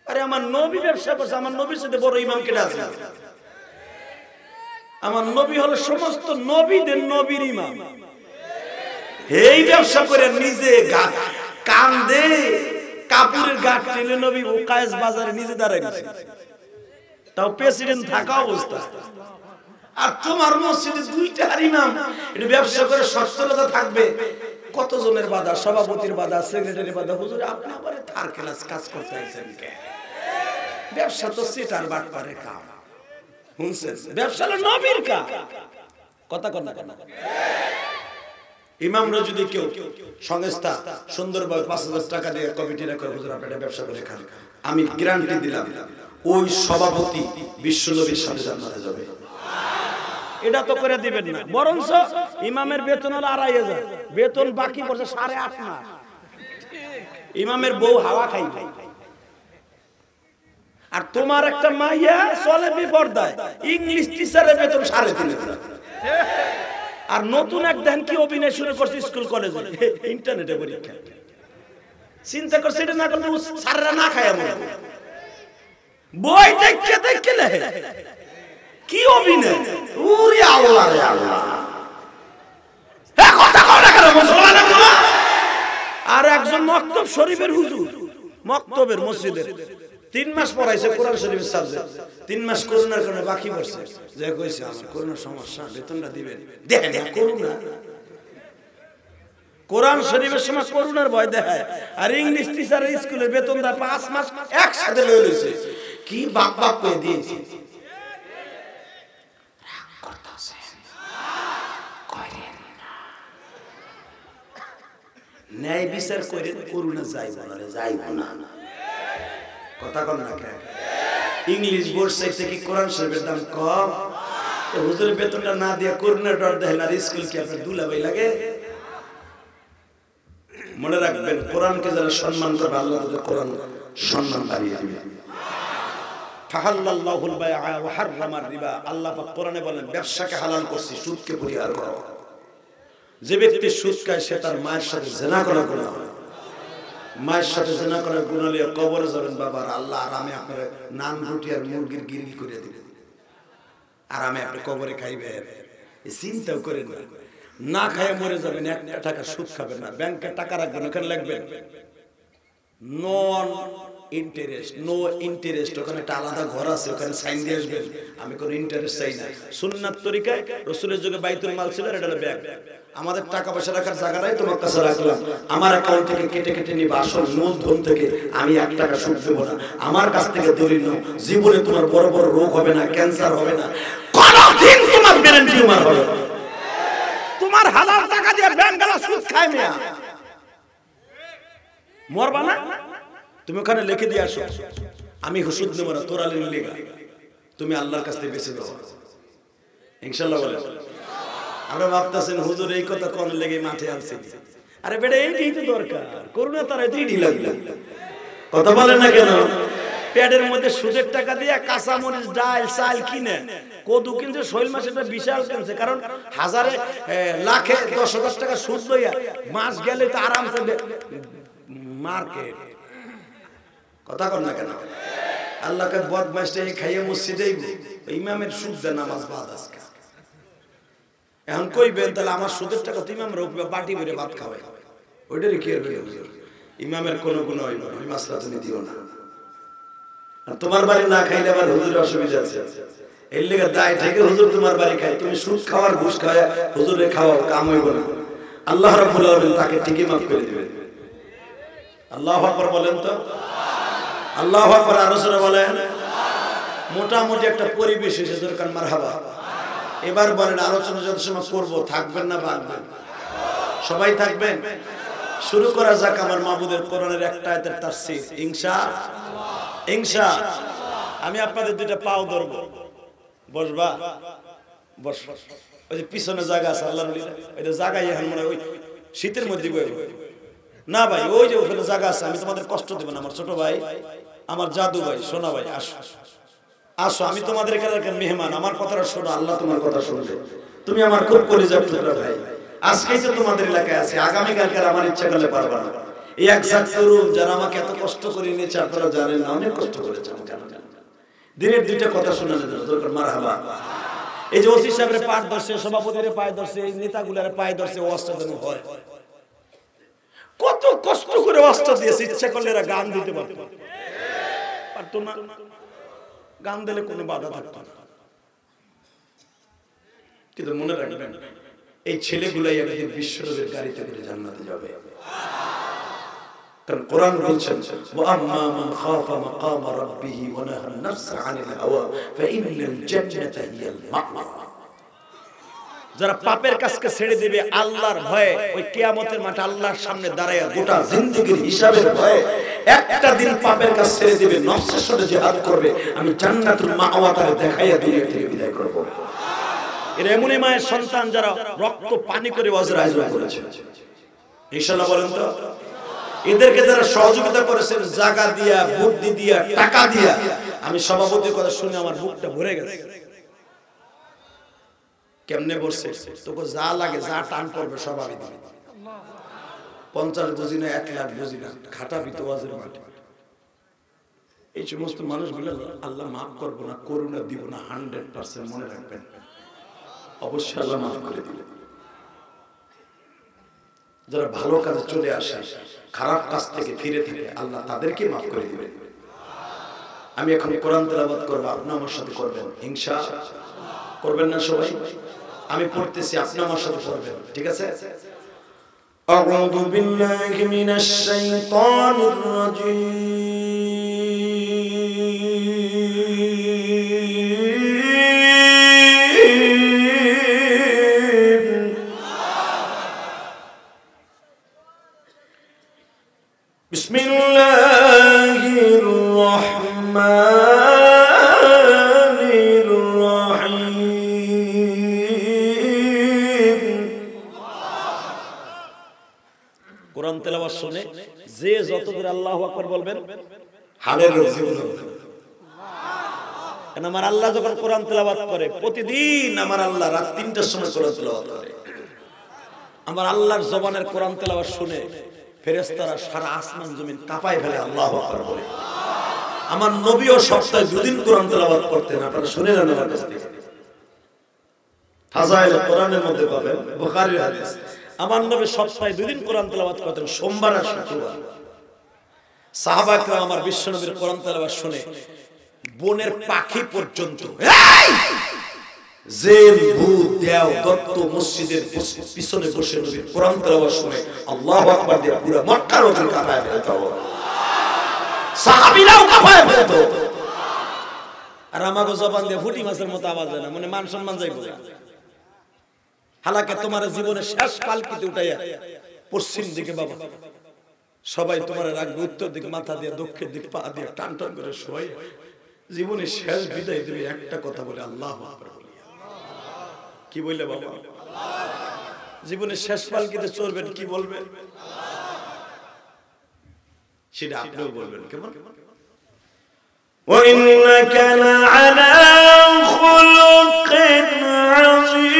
আরে আমার নবী ব্যবসা করছে, আমার নবীর সাথে বড় ইমাম কেটে আছে? আমার নবী হলো সমস্ত নবীদের নবীর ইমাম। এই ব্যবসা করে নিজে কান্দে কাপুরের গাঠ টেনে নবী ওকায়েস বাজারে নিজে দাঁড়ায় গেছে, তাও প্রেসিডেন্ট থাকা অবস্থা। আর তোমার মসজিদে 2টা ইমাম, এটা ব্যবসা করে সচ্ছলতা থাকবে। কতজনের বাধা, সভাপতির বাধা, সেক্রেটারির বাধা। হুজুর আপনি আবার থার ক্লাস কাজ করতে আছেন কে? ব্যবসা তো সেটার বাটপারে কাম, শুনছেন? ব্যবসা হলো নবীর কাম। কথা কন না কেন? ইমামরা যদি কেউ সংস্থা সুন্দরভাবে 5000 টাকা দিয়ে কমিটি রাখে, হুজুর আপনারা ব্যবসা করে খান, আমি গ্যারান্টি দিলাম ওই সভাপতি বিশ্বনবীর সাথে জান্নাতে যাবে। এটা তো করে দিবেন না, বরঞ্চ ইমামের বেতন হলো 2500, বেতন বাকি পড়ছে 8.5 মাস। ইমামের বউ হাওয়া খাইবে। আর তোমার একটা মাইয়া চলে বিপর্দায়, ইংলিশ টিচারের বেতন 3.5। আর নতুন এক দেন কি অভিনয় শুরু করছে স্কুল কলেজে, ইন্টারনেটে পরীক্ষা। চিন্তা করছে এটা না করলে স্যাররা না খায় এমন বই দেখে দেখে লেহে কি অভিনয়। ওরে আল্লাহ রে আল্লাহ, এ কথা কও না কেন মুসলমানেরা? আর একজন মক্তব শরীফের হুজুর, মক্তবের মসজিদের 3 মাস পড়াইছে কোরআন শরীফের সাবজেক্ট। 3 মাস করোনার কারণে বাকি পড়ছে, যে কইছে আমার করোনার সমস্যা, বেতনটা দিবেন। দেখেন না করোনা, কোরআন শরীফের সময় করোনার ভয় দেখায়, আর ইংলিশ টিচারের স্কুলের বেতনটা 5 মাস একসাথে লয়ে লইছে। কি বাপ বাপ করে দিয়েছি। ন্যায় বিচার করে করুণা যাইব না, যাইব না, কথা কন না কেন? ইংলিশ বোর্ড চাইতে কি কোরআন শরীফের দাম কম? হুজুরের বেতনটা না দিয়ে করুণা ডর দেয় না, স্কুল কি আপনার দুলাভাই লাগে? মনে রাখবেন, কোরআনকে যারা সম্মান করবে আল্লাহ তাদের কোরআন সম্মান বাড়িয়ে দিবে। ফাহাল্লাল্লাহুল বাইআ ওয়া হাররামার রিবা, আল্লাহ পাক কোরআনে বলেন ব্যবসাকে হালাল করছি, সুদকে পরিহার করো। যে ব্যক্তি সুদ খায় সে তার মায়ের সাথে জিনা করার গুনাহ, মায়ের সাথে জিনা করার গুনাহ নিয়ে কবরে যাবেন বাবার, আল্লাহ আরামে আপনার নান রুটি আর মুরগির গ্রিল করে দিবেন, আরামে আপনি কবরে খাইবেন, চিন্তাও করেন না। না খায় মরে যাবেন, 1 টাকা সুদ খাবেন না, ব্যাংকে টাকা রাখবেন, ওখানে লিখবেন নন ইন্টারেস্ট, নো ইন্টারেস্ট, ওখানে একটা আলাদা ঘর আছে, ওখানে সাইন দিয়ে আসবেন আমি কোনো ইন্টারেস্ট চাই না। সুন্নাত তরিকায় রাসূলের যুগে বাইতুল মাল ছিল, এটা হলো ব্যাংক। আমাদের টাকা পয়সা রাখার জায়গা নাই, তোমার কাছে রাখলাম, আমার অ্যাকাউন্ট থেকে কেটে কেটে নিবা, আসল মূলধন থেকে আমি 1 টাকা সুদ দেব না, আমার কাছ থেকে দলিল নাও, জীবনে তোমার বড় বড় রোগ হবে না, ক্যান্সার হবে না, কোনদিন তোমার ব্রেন টিউমার হবে না। তোমার হালাল টাকা দিয়ে ব্যাংকওয়ালা সুদ খায় মিয়া, মরবা না? তুমি ওখানে লিখে দিয়ে আসো আমি সুদ নেব না, তোরা লেগা তুমি আল্লাহর কাছ থেকে বেঁচে যাও ইনশাআল্লাহ বলে। আমরা ভাবতেছেন হুজুর এই কথা কোন লেগে মাঠে আনছে, আরে বেটা এইটাই তো দরকার, করুণা তার এইটাই লাগবে, কথা বলেন না কেন? পেটের মধ্যে সুদের টাকা দিয়ে কাঁচা মরিচ, ডাল, চাল কিনে, কদু কিনছে, শৈল মাছ একটা বিশাল কিনছে, কারণ হাজারে লাখে 10,000 টাকা সুদ লইয়া মাস গেলে তো আরামসে মার্কেট, কথা কর না কেন? আল্লাহকে বদমাইশটা খাইয়ে মসজিদেই ইমামের সুদ দেয় নামাজ বাদ আজকে। এখন কইবেন তাহলে আমার সুদের টাকা তো ইমাম রোপে বাটি ভরে ভাত খাওয়াই, ওইটারই কি হবে? ইমামের কোনো গুণ হইল না, ওই মাসলা তুমি দিও না। তোমার বাড়ি না খাইলে আবার হুজুরের অসুবিধা আছে, এর লেগে দায় থেকে হুজুর তোমার বাড়ি খায়, তুমি সুদ খাওয়ার ঘুষ খাওয়া হুজুরে খাওয়া কাম হইব না। আল্লাহ রাব্বুল আলামিন তাকে ঠিকই মাফ করে দিবেন। আল্লাহু আকবার বলেন তো, আল্লাহু আকবার, আর রাসূল বলেন। মোটামুটি একটা পরিবেশ এসে দরকার, মারহাবা। এবার বলেন আলোচনা যত সময় করব থাকবেন না বাঁধবেন? সবাই থাকবেন। শুরু করা যাক আমার মাবুদের কোরআনের একটা আয়াতের তাফসীর, ইনশাআল্লাহ। আমি আপনাদের দুইটা পাও ধরব, বসবা? বস। ওই যে পিছনে জায়গা আছে, আল্লাহর ওলিরা ওইটা জায়গায় এখন মনে হয় ওই শীতের মধ্যে বসবে না ভাই, ওই যে ওখানে জায়গা আছে, আমি তোমাদের কষ্ট দেব না। আমার ছোট ভাই, আমার জাদু ভাই, সোনা ভাই, আসো আসো, আমি তোমাদের এখানে মেহমান, আমার কথাটা শোনো, আল্লাহ তোমার কথা শুনবে। তুমি আমার খুব কলিজার টুকরা ভাই, আজকেই তো তোমাদের এলাকায় আছে, আগামীকালকে আমার ইচ্ছা করলে পারবা না। এই এক তরুণ যারা আমাকে এত কষ্ট করে নিয়েছে, আপনারা জানেন না, অনেক কষ্ট করেছে। দিনের 2টা কথা শোনানো দরকার, মারহাবা। এই যে ওসি সাহেবের পায়ে ধরছে, সভাপতির পায়ে ধরছে, এই নেতাগুলোর পায়ে ধরছে, ওয়াজটা যেন হয়। কত কষ্ট করে ওয়াজটা দিয়েছে, ইচ্ছা করলে এরা গান দিতে পারতো না, গান দিলে কোনো বাধা থাকতো না। কিন্তু মনে রাখবেন, এই ছেলেগুলাই একদিন বিশ্বনবীর গাড়িতে করে জান্নাতে যাবে। কারণ কোরআন বলছেন, ওয়া আম্মা মান খাফা মাকাম রাব্বিহি ওয়া নাহা আন-নাফসা আনিল হাওয়া ফাইন্নাল জান্নাতা হিয়াল মা'ওয়া। যারা পাপের কাজকে ছেড়ে দিবে আল্লাহর ভয়ে, ওই কিয়ামতের মাঠে আল্লাহর সামনে দাঁড়ায়া গোটা জিন্দেগীর হিসাবের ভয়ে একটা দিন পাপের কাজ ছেড়ে দিবে, নফসের সাথে জিহাদ করবে, আমি জান্নাতুল মা'ওয়া তারে দেখাইয়া দুনিয়া থেকে বিদায় করব। এর এমনই মায়ের সন্তান যারা রক্ত পানি করে ওয়াজের আয়োজন করেছে, ইনশাআল্লাহ বলেন তো। এদেরকে যারা সহযোগিতা করেছেন জায়গা দিয়া, বুদ্ধি দিয়া, টাকা দিয়া, আমি সভাপতির কথা শুনে আমার বুকটা ভরে গেছে। কেমনে বলছে, তোকে যা লাগে, যা টান করবে সব আমি দিই। 50 বুঝি না, 1 লাখ বুঝি না, খাটাবি তো ওয়াজের মাঠে। এই সমস্ত মানুষগুলো আল্লাহ মাফ করবো না, করুণা দিব না, 100% মনে রাখবেন, অবশ্যই আল্লাহ মাফ করে দিবেন। যারা ভালো কাজে চলে আসে, খারাপ কাজ থেকে ফিরে থাকে, আল্লাহ তাদেরকে মাফ করে দিবেন। আমি এখন কোরআন তেলাওয়াত করব, আপনি আমার সাথে করবেন, ইনশাআল্লাহ। করবেন না সবাই? আমি পড়তেছি, আপনি আমার সাথে পড়বেন, ঠিক আছে? আউযু বিল্লাহি মিনাশ শাইতানির রাজীম। বিসমিল্লাহির রহমানির রহিম। কোরআন তেলাওয়াত শুনে যে যত করে আল্লাহু আকবার বলবেন হাড়ের রোগ জীবন হবে। কারণ আমার আল্লাহ যখন কোরআন তেলাওয়াত করে, প্রতিদিন আমার আল্লাহ রাত ৩টার সময় কোরআন তেলাওয়াত করে। আমার আল্লাহর জবানের কোরআন তেলাওয়াত শুনে ফেরেশতারা সারা আসমান জমিন কাঁপায় ফেলে আল্লাহু আকবার বলে। আমার নবীও সপ্তাহে 2 দিন কোরআন তেলাওয়াত করতেন, আপনারা শুনে জানেন আমার কাছ থেকে। ফাজাইল কোরআনের মধ্যে পাবেন, বুখারীর হাদিস। আমার নবী সপ্তাহে 2 দিন কোরআন তেলাওয়াত করতেন, সোমবার আর শুক্রবার। সাহাবা کرام আমার বিশ্বনবীর কোরআন তেলাওয়াত শুনে বনের পাখি পর্যন্ত জেল ভূত দেও দত্ত মসজিদের পিছনে বসে নবীর কোরআন তেলাওয়াত শুনে আল্লাহু আকবার দিয়ে পুরো মক্কা নগরী কাঁপায় ফেলতো, সাহাবীরাও কাঁপায় ফেলতো। আর আমাগো জবান দিয়ে ফুটি মাছের মতো আওয়াজ হয় না, মানে মান সম্মান যাইবো না। হালাকে তোমার জীবনের শেষ পালকিতে উঠাইয়া পশ্চিম দিকে বাবা সবাই তোমার রাখবে, উত্তর দিকে মাথা দিয়ে, দক্ষিণ দিকে পা দিয়ে টান টান করে শোয়, জীবনের শেষ বিদায় দেবে একটা কথা বলে আল্লাহু আকবার। কি বললে বাবা? জীবনের শেষ পালকিতে চড়বেন, কি বলবেন? সেটা আপনিও বলবেন। কেমন? وَإِنَّكَ لَعَلَى خُلُقٍ عَظِيمٍ।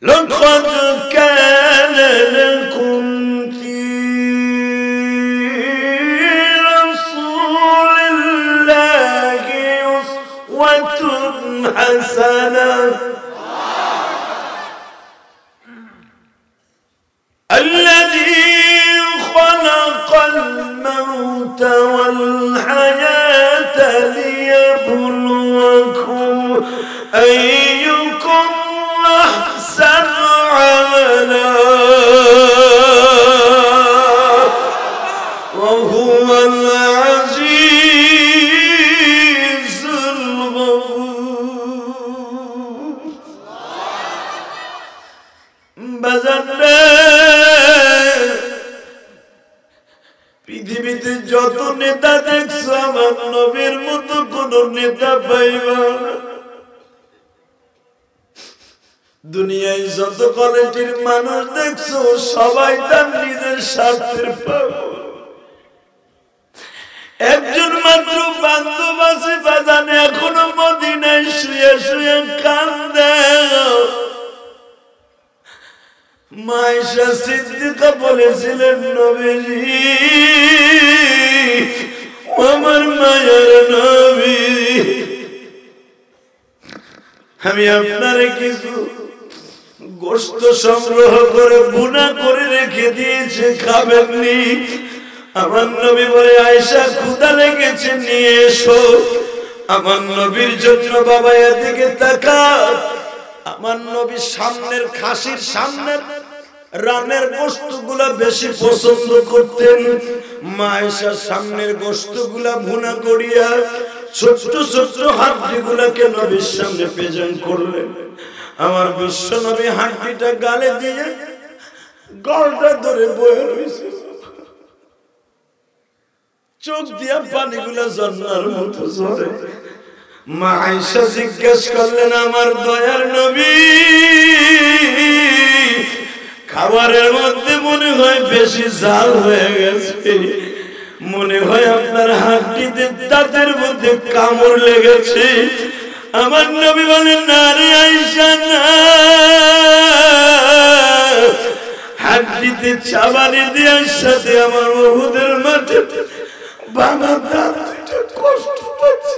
لَقَدْ كَانَ لَكُمْ فِي رَسُولِ اللَّهِ أُسْوَةٌ حَسَنَةٌ الذي خلق الموت والحياة ليبلوكم أيكم أحسن عملا وهو العزيز الغفور। বাজারে পৃথিবীতে যত নেতা দেখছো আমার নবীর মতো কোন নেতা পাইবা না। দুনিয়ায় যত কোয়ালিটির মানুষ দেখছো সবাই তার নিজের স্বার্থের পাগল। একজন মাত্র বান্ধব আছে বাজানে, এখনো মদিনায় শুয়ে শুয়ে কান্দে। মায়েশা সিদ্দিকা বলেছিলেন, নবীজি আমার মায়ের নবী, আমি আপনারে কিছু গোশত সংগ্রহ করে ভুনা করে রেখে দিয়েছি, খাবেননি? আমার নবী বলে, আয়েশা ক্ষুধা লেগেছে, নিয়ে এসো। আমার নবীর জন্য বাবা এদিকে তাকা। আমার নবী সামনের খাসির সামনের রানের গোশতগুলা বেশি পছন্দ করতেন। মা আয়েশা সামনের গোশতগুলা ভুনা করিয়া ছোট ছোট হাড্ডিগুলাকে নবীর সামনে প্রেজেন্ট করলেন। আমার বিশ্ব নবী হাড্ডিটা গালে দিয়ে গলটা ধরে বয়ে রয়েছে, চোখ দিয়া পানিগুলা ঝর্ণার মতো ঝরে। মা আয়েশা জিজ্ঞেস করলেন, আমার দয়ার নবী, খাবারের মধ্যে মনে হয় বেশি ঝাল হয়ে গেছে, মনে হয় আপনার হাড্ডিতে দাঁতের মধ্যে কামড় লেগেছে। আমার নবী বলেন, না রে আয়েশা না, হাড্ডিতে চাবানি দেওয়ার সাথে আমার উহুদের মাঠে ভাঙা দাঁত দুইটা কষ্ট পাচ্ছি।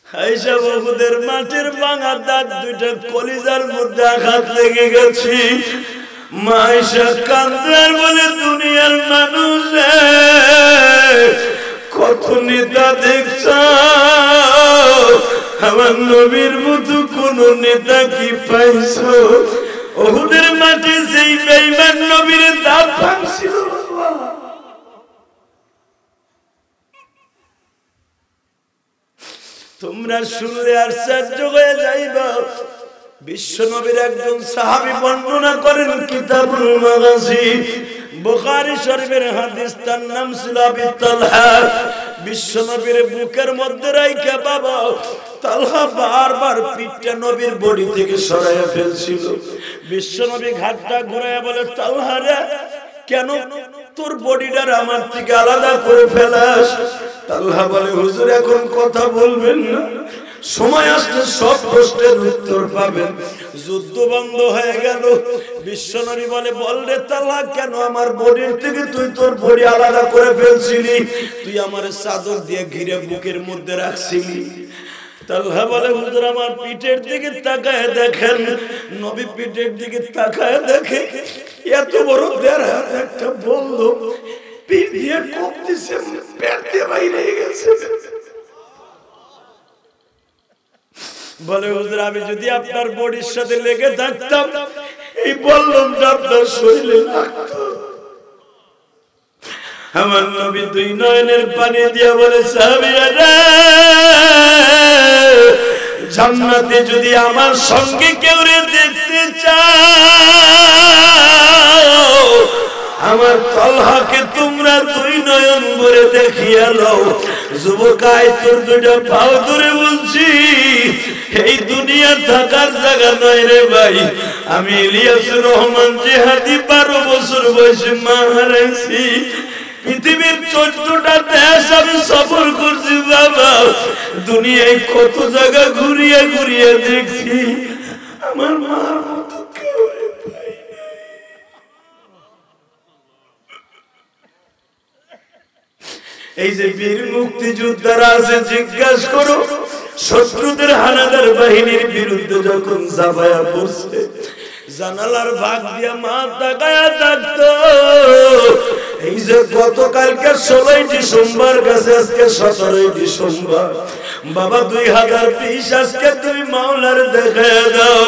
আয়েশা উহুদের মাঠের ভাঙা দাঁত দুইটা কলিজার মধ্যে আঘাত লেগে গেছে। মা আয়েশা কান্দার বলে, দুনিয়ার মানুষ কত নেতা দেখছ, আমার নবীর মতো কোন নেতা কি পাইছো? উহুদের মাঠে যেই বেঈমান নবীর দাঁত ভাঙছিল তোমরা শুনলে আশ্চর্য হয়ে যাইবা। বিশ্ব নবীর একজন সাহাবী বর্ণনা করেন কিতাবুল মাগাজি বুখারী শরীফের হাদিস, তার নাম ছিল আবি তালহা। বিশ্ব নবীর বুকের মধ্যে রাইখা বাবা তালহা বারবার পিঠটা নবীর বডি থেকে সরাইয়া ফেলছিল। বিশ্ব নবী ঘাটটা ঘুরাইয়া বলে, তালহা রে, কেন তোর বডিটার আমার থেকে আলাদা করে ফেলাস? তালহা বলে, হুজুর এখন কথা বলবেন না, সময় আসলে সব প্রশ্নের উত্তর পাবেন। যুদ্ধ বন্ধ হয়ে গেল। বিশ্বনবী বলে, বল রে তালহা, কেন আমার বডির থেকে তুই তোর বডি আলাদা করে ফেলছিলি? তুই আমার চাদর দিয়ে ঘিরে বুকের মধ্যে রাখছিলি। তালহা বলে, হুজুর আমার পিঠের দিকে তাকায় দেখেন। নবী পিঠের দিকে তাকায় দেখে এত বড় দেড় হাত একটা বলল পিঠ দিয়ে কোপ দিছে, পেট দিয়ে বাইরে গেছে। বলে, হুজুর আমি যদি আপনার বডির সাথে লেগে থাকতাম এই বললামটা আপনার শরীরে লাগতো। আমার নবী দুই নয়নের পানি দিয়ে বলে, সাহাবীরা, জান্নাতে যদি আমার সঙ্গে কেউ দেখতে চাও, আমার তালহাকে তোমরা দুই নয়ন ভরে দেখিয়া লও। যুবকায় তোর দুইটা পাও ধরে বলছি, এই দুনিয়া থাকার জায়গা নয় রে ভাই। আমি ইলিয়াসুর রহমান জিহাদি 12 বছর বয়সে মা হারাইছি। পৃথিবীর 14টা দেশ আমি সফর করছি বাবা। দুনিয়ায় কত জায়গা ঘুরিয়ে ঘুরিয়ে দেখছি, আমার মার মতো কেউ পাই নাই। এই যে বীর মুক্তিযোদ্ধারা আছে, জিজ্ঞাসা করো শত্রুদের হানাদার বাহিনীর বিরুদ্ধে যখন জাবায়া পড়ছে, জানালার ভাগ দিয়া মা তাকায়া থাকতো। এই যে গতকালকে 16 ডিসেম্বর গেছে, আজকে 17 ডিসেম্বর বাবা 2020, আজকে তুমি মাওলার দেখায় দাও।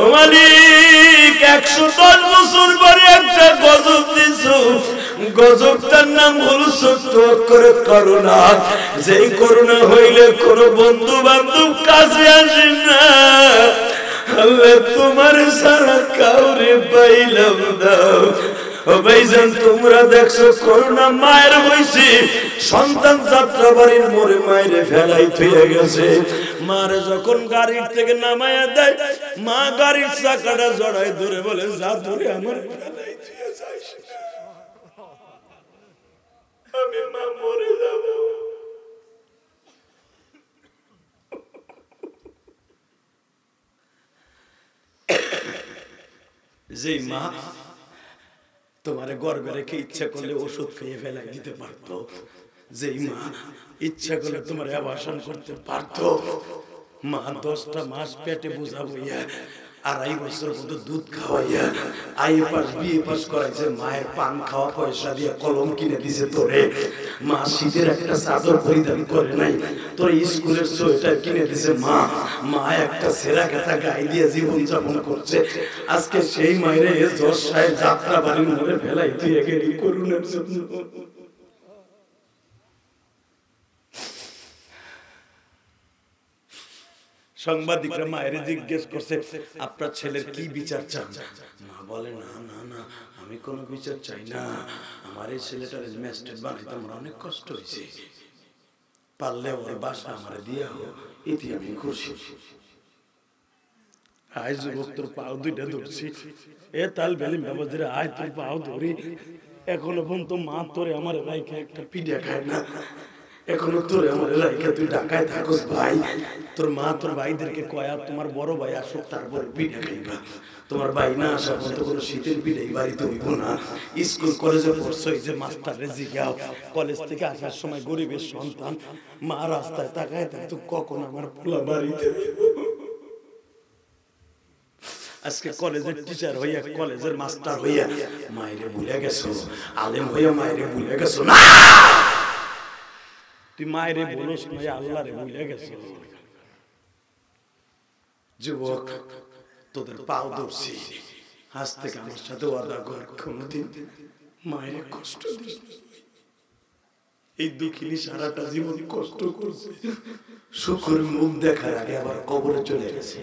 ও মালিক, 110 বছর পরে একটা গজব দিছো, গজবটার নাম হলো সত্য করে করুণা। যেই করুণা হইলে কোন বন্ধু বান্ধব কাছে আসে না। আল্লাহ তোমার সারা কাউরে পাইলাম না। ও ভাইজান, তোমরা দেখছো করুণা মায়ের হইছে, সন্তান যাত্রা বাড়ির মোড়ে মায়েরে ফেলাই থইয়া গেছে। মারে যখন গাড়ির থেকে নামায়া দেয়, মা গাড়ির চাকাটা জড়াই ধরে বলে, যা ধরে আমার ফেলাই থইয়া যাইস না, আমি মা মরে যাব। যেই মা তোমারে গর্বে রেখে ইচ্ছা করলে ওষুধ খেয়ে ফেলাই দিতে পারতো, যেই মা ইচ্ছা করলে তোমার আবাসন করতে পারতো, মা 10টা মাস পেটে বোঝা বইয়া 2.5 বছর মতো দুধ খাওয়াইয়া আইএ পাস বিএ পাস করাইছে, মায়ের পান খাওয়া পয়সা দিয়ে কলম কিনে দিছে তোরে। মা শীতের একটা চাদর পরিধান করে নাই, তোর স্কুলের সোয়েটার কিনে দিছে মা। মা একটা সেরা কথা গায়ে দিয়ে জীবন যাপন করছে। আজকে সেই মায়ের যশ সাহেব যাত্রা বাড়ির মোড়ে ফেলাই তুই গেলি করুণার জন্য। সাংবাদিকরা মায়ের জিজ্ঞেস করছে, আপনার ছেলের কি বিচার চান? মা বলে, না না না, আমি কোনো বিচার চাই না। আমার এই ছেলেটার ম্যাজিস্ট্রেট বানাইতে আমার অনেক কষ্ট হয়েছে, পারলে ওর বাসা আমার দিয়া হোক, এতে আমি খুশি। আয় যুবক, তোর পাও দুইটা ধরছি, এ তাল বেলি বাবাজিরা, আয় তোর পাও ধরি। এখনো পর্যন্ত মা তোরে আমার রাইখে একটা পিঠা খায় না, এখনো তোরে আমার রাইখে তুই ঢাকায় থাকস ভাই। তোর মা তোর ভাইদেরকে কয়া তোমার বড় ভাই আসুক তারপর পিঠা খাইবা। তোমার ভাই না আসা পর্যন্ত কোনো শীতের পিঠাই বাড়িতে হইব না। স্কুল কলেজে পড়ছো, এই যে মাস্টারে জিগাও, কলেজ থেকে আসার সময় গরিবের সন্তান মা রাস্তায় তাকায় থাকতো, কখন আমার পোলা বাড়িতে। আজকে কলেজের টিচার হইয়া, কলেজের মাস্টার হইয়া মায়েরে ভুলে গেছো, আলেম হইয়া মায়েরে ভুলে গেছো না। তুই মায়েরে বলস না, আল্লাহরে ভুলে গেছো। যুবক, তোদের পাও ধরছি, আজ থেকে আমার সাথে ওয়াদা কর কোনদিন মায়ের কষ্ট দিস না। এই দুঃখিনী সারাটা জীবন কষ্ট করছে, শুকুর মুখ দেখার আগে আবার কবরে চলে গেছে।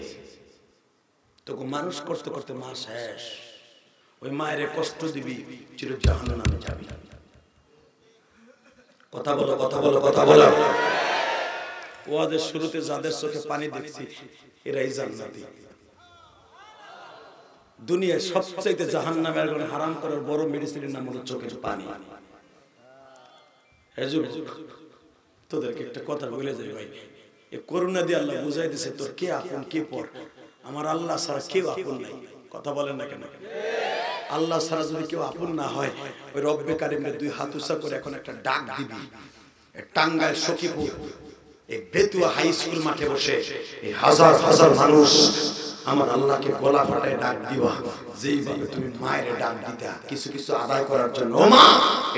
তোকে মানুষ করতে করতে মা শেষ, ওই মায়ের কষ্ট দিবি, চির জাহান্নামে যাবি। কথা বলো, কথা বলো, কথা বলো। ওয়াদের শুরুতে যাদের চোখে পানি দেখছি এরাই জান্নাতি। দুনিয়ার সবচাইতে জাহান্নামে আগুন হারাম করার বড় মেডিসিনের নাম হলো চোখের পানি। তোদেরকে একটা কথা বলে যাই ভাই, এই করোনা দিয়ে আল্লাহ বুঝাই দিছে তোর কে আপন কে পর। আমার আল্লাহ ছাড়া কেউ আপন নাই। কথা বলেন না কেন? আল্লাহ ছাড়া যদি কেউ আপন না হয়, ওই রব্বে কারিমের দুই হাত উঁচা করে এখন একটা ডাক দিবি। টাঙ্গাইল সখীপুর এই বেতুয়া হাই স্কুল মাঠে বসে এই হাজার হাজার মানুষ আমার আল্লাহকে গলা ফাটায় ডাক দিবা। যেইভাবে তুমি মায়ের ডাক দিতা কিছু কিছু আদায় করার জন্য, ও মা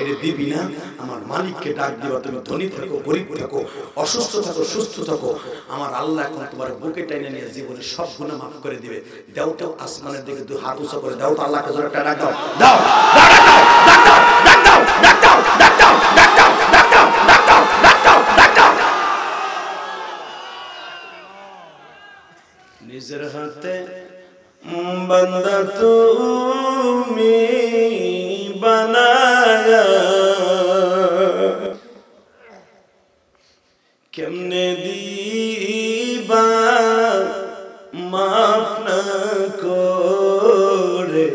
এটা দিবি না, আমার মালিককে ডাক দিবা। তুমি ধনী থাকো, গরিব থাকো, অসুস্থ থাকো, সুস্থ থাকো, আমার আল্লাহ এখন তোমার বুকে টাইনে নিয়ে জীবনের সব গুনাহ মাফ করে দিবে। দাও তো আসমানের দিকে দুই হাত উঁচা করে দাও তো আল্লাহকে জোরে একটা ডাক দাও, দাও ডাক দাও, ডাক দাও, ডাক দাও, ডাক দাও, ডাক দাও, ডাক দাও, ডাক দাও, ডাক দাও, ডাক দাও, ডাক দাও। নিজের হাতে বান্দা তুমি বানায়া কেমনে দিবা মাফ না করে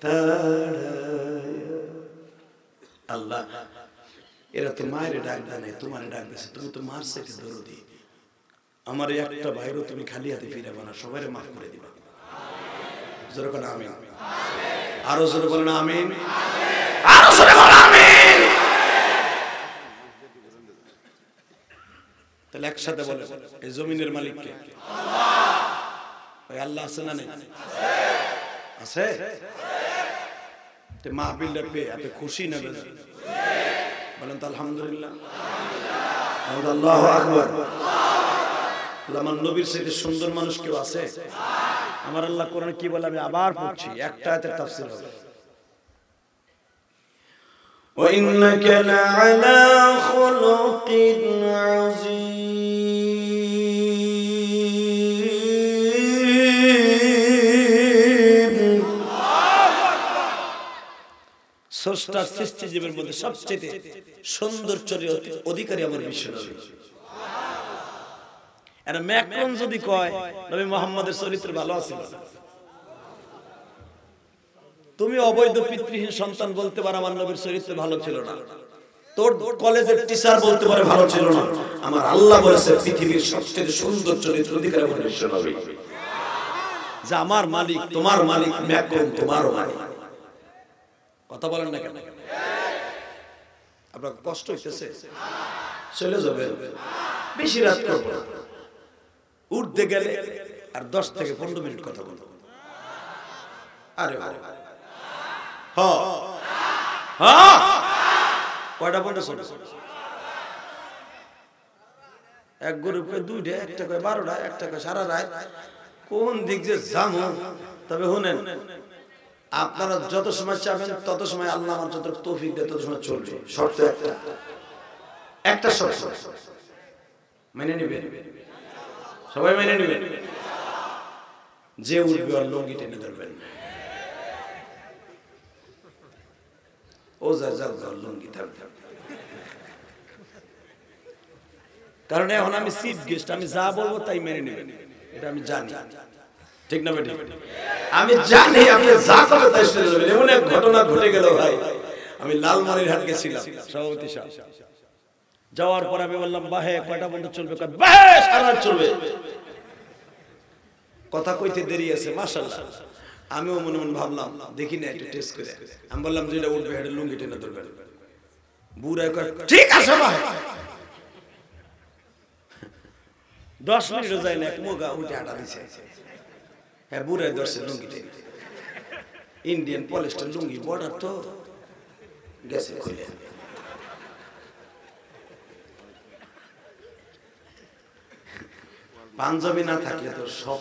তাড়ায়া। আল্লাহ এরা তো মায়ের ডাক দেয় নাই, তোমার ডাক দিয়েছে। তুমি তো মার সাথে দরদি, আমার একটা ভাইরও তুমি খালি হাতে ফিরাবে না, সবাই মাফ করে দিবা। জোরে বলেন আমিন। আরো জোরে বলেন আমিন, আরো জোরে বলেন আমিন। তাহলে একসাথে বলেন, এই জমিনের মালিক কে? আল্লাহ। ওই আল্লাহ আছে না নেই? আছে। তে মাহফিলটা পেয়ে আপনি খুশি না বেজার? বলেন তো আলহামদুলিল্লাহ, আল্লাহু আকবার। আমার নবীর সাথে সুন্দর মানুষ কেউ আছে? আমার আল্লাহ কোরআনে কি বলে আমি আবার পড়ছি, একটা আয়াতের তাফসীর হবে। ওয়া ইন্নাকা লাআলা খুলুকিন আযীম। স্রষ্টার সৃষ্টি জীবের মধ্যে সবচেয়ে সুন্দর চরিত্রের অধিকারী আমার বিশ্বনবী। আর ম্যাক্রন যদি কয় নবী মুহাম্মদের চরিত্র ভালো আছিল, তুমি অবৈধ পিতৃহীন সন্তান বলতে পারো আমার নবীর চরিত্র ভালো ছিল না, তোর কলেজের টিচার বলতে পারে ভালো ছিল না, আমার আল্লাহ বলেছে পৃথিবীর সবচেয়ে সুন্দর চরিত্র অধিকারী আমার বিশ্বনবী। যে আমার মালিক তোমার মালিক, ম্যাক্রন তোমারও মালিক। কথা বলেন না কেন? আপনার কষ্ট হইতেছে? চলে যাবেন, বেশি রাত করবো না। উঠতে গেলে আর 10 থেকে 15 মিনিট কথা বলবো। আরে কয়টা পর্যন্ত? এক গ্রুপে দুইটা, একটা কয় 12টা, একটা কয় সারা রাত। কোন দিক যে জামো? তবে শুনেন, আপনারা যত সময় চাবেন তত সময় আল্লাহ আমার যত তৌফিক দেয় তত সময় চলবে। শর্ত একটা শর্ত মেনে নিবেন, সবাই মেনে নিবেন। যে উঠবে আর লুঙ্গি টেনে ধরবেন, ও যা যা লুঙ্গি থাকবে। কারণ এখন আমি চিফ গেস্ট, আমি যা বলবো তাই মেনে নেবেন, এটা আমি জানি। ঠিক না বেটি? আমি জানি আপনি যা করবে তাই শুনে যাবেন। এমন এক ঘটনা ঘটে গেল ভাই, আমি লালমনিরহাট গেছিলাম সভাপতি সাহেব। যাওয়ার পর আমি বললাম বাহে কয়টা বন্ধ চলবে? বাহে সারা চলবে। কথা কইতে দেরি আছে মাশাআল্লাহ। আমিও মনে মনে ভাবলাম দেখি না একটু টেস্ট করে। আমি বললাম যেটা উঠবে এটা লুঙ্গি টেনে ধরবেন। বুড়া কয় ঠিক আছে ভাই। 10 মিনিটও যায় না, এক মোগা উঠে আটা দিছে। হ্যাঁ বুড়ায় ধরছে লুঙ্গি টেনে। ইন্ডিয়ান পলিস্টার লুঙ্গি, বর্ডার তো গেছে খুলে। পাঞ্জাবি না থাকলে তো সব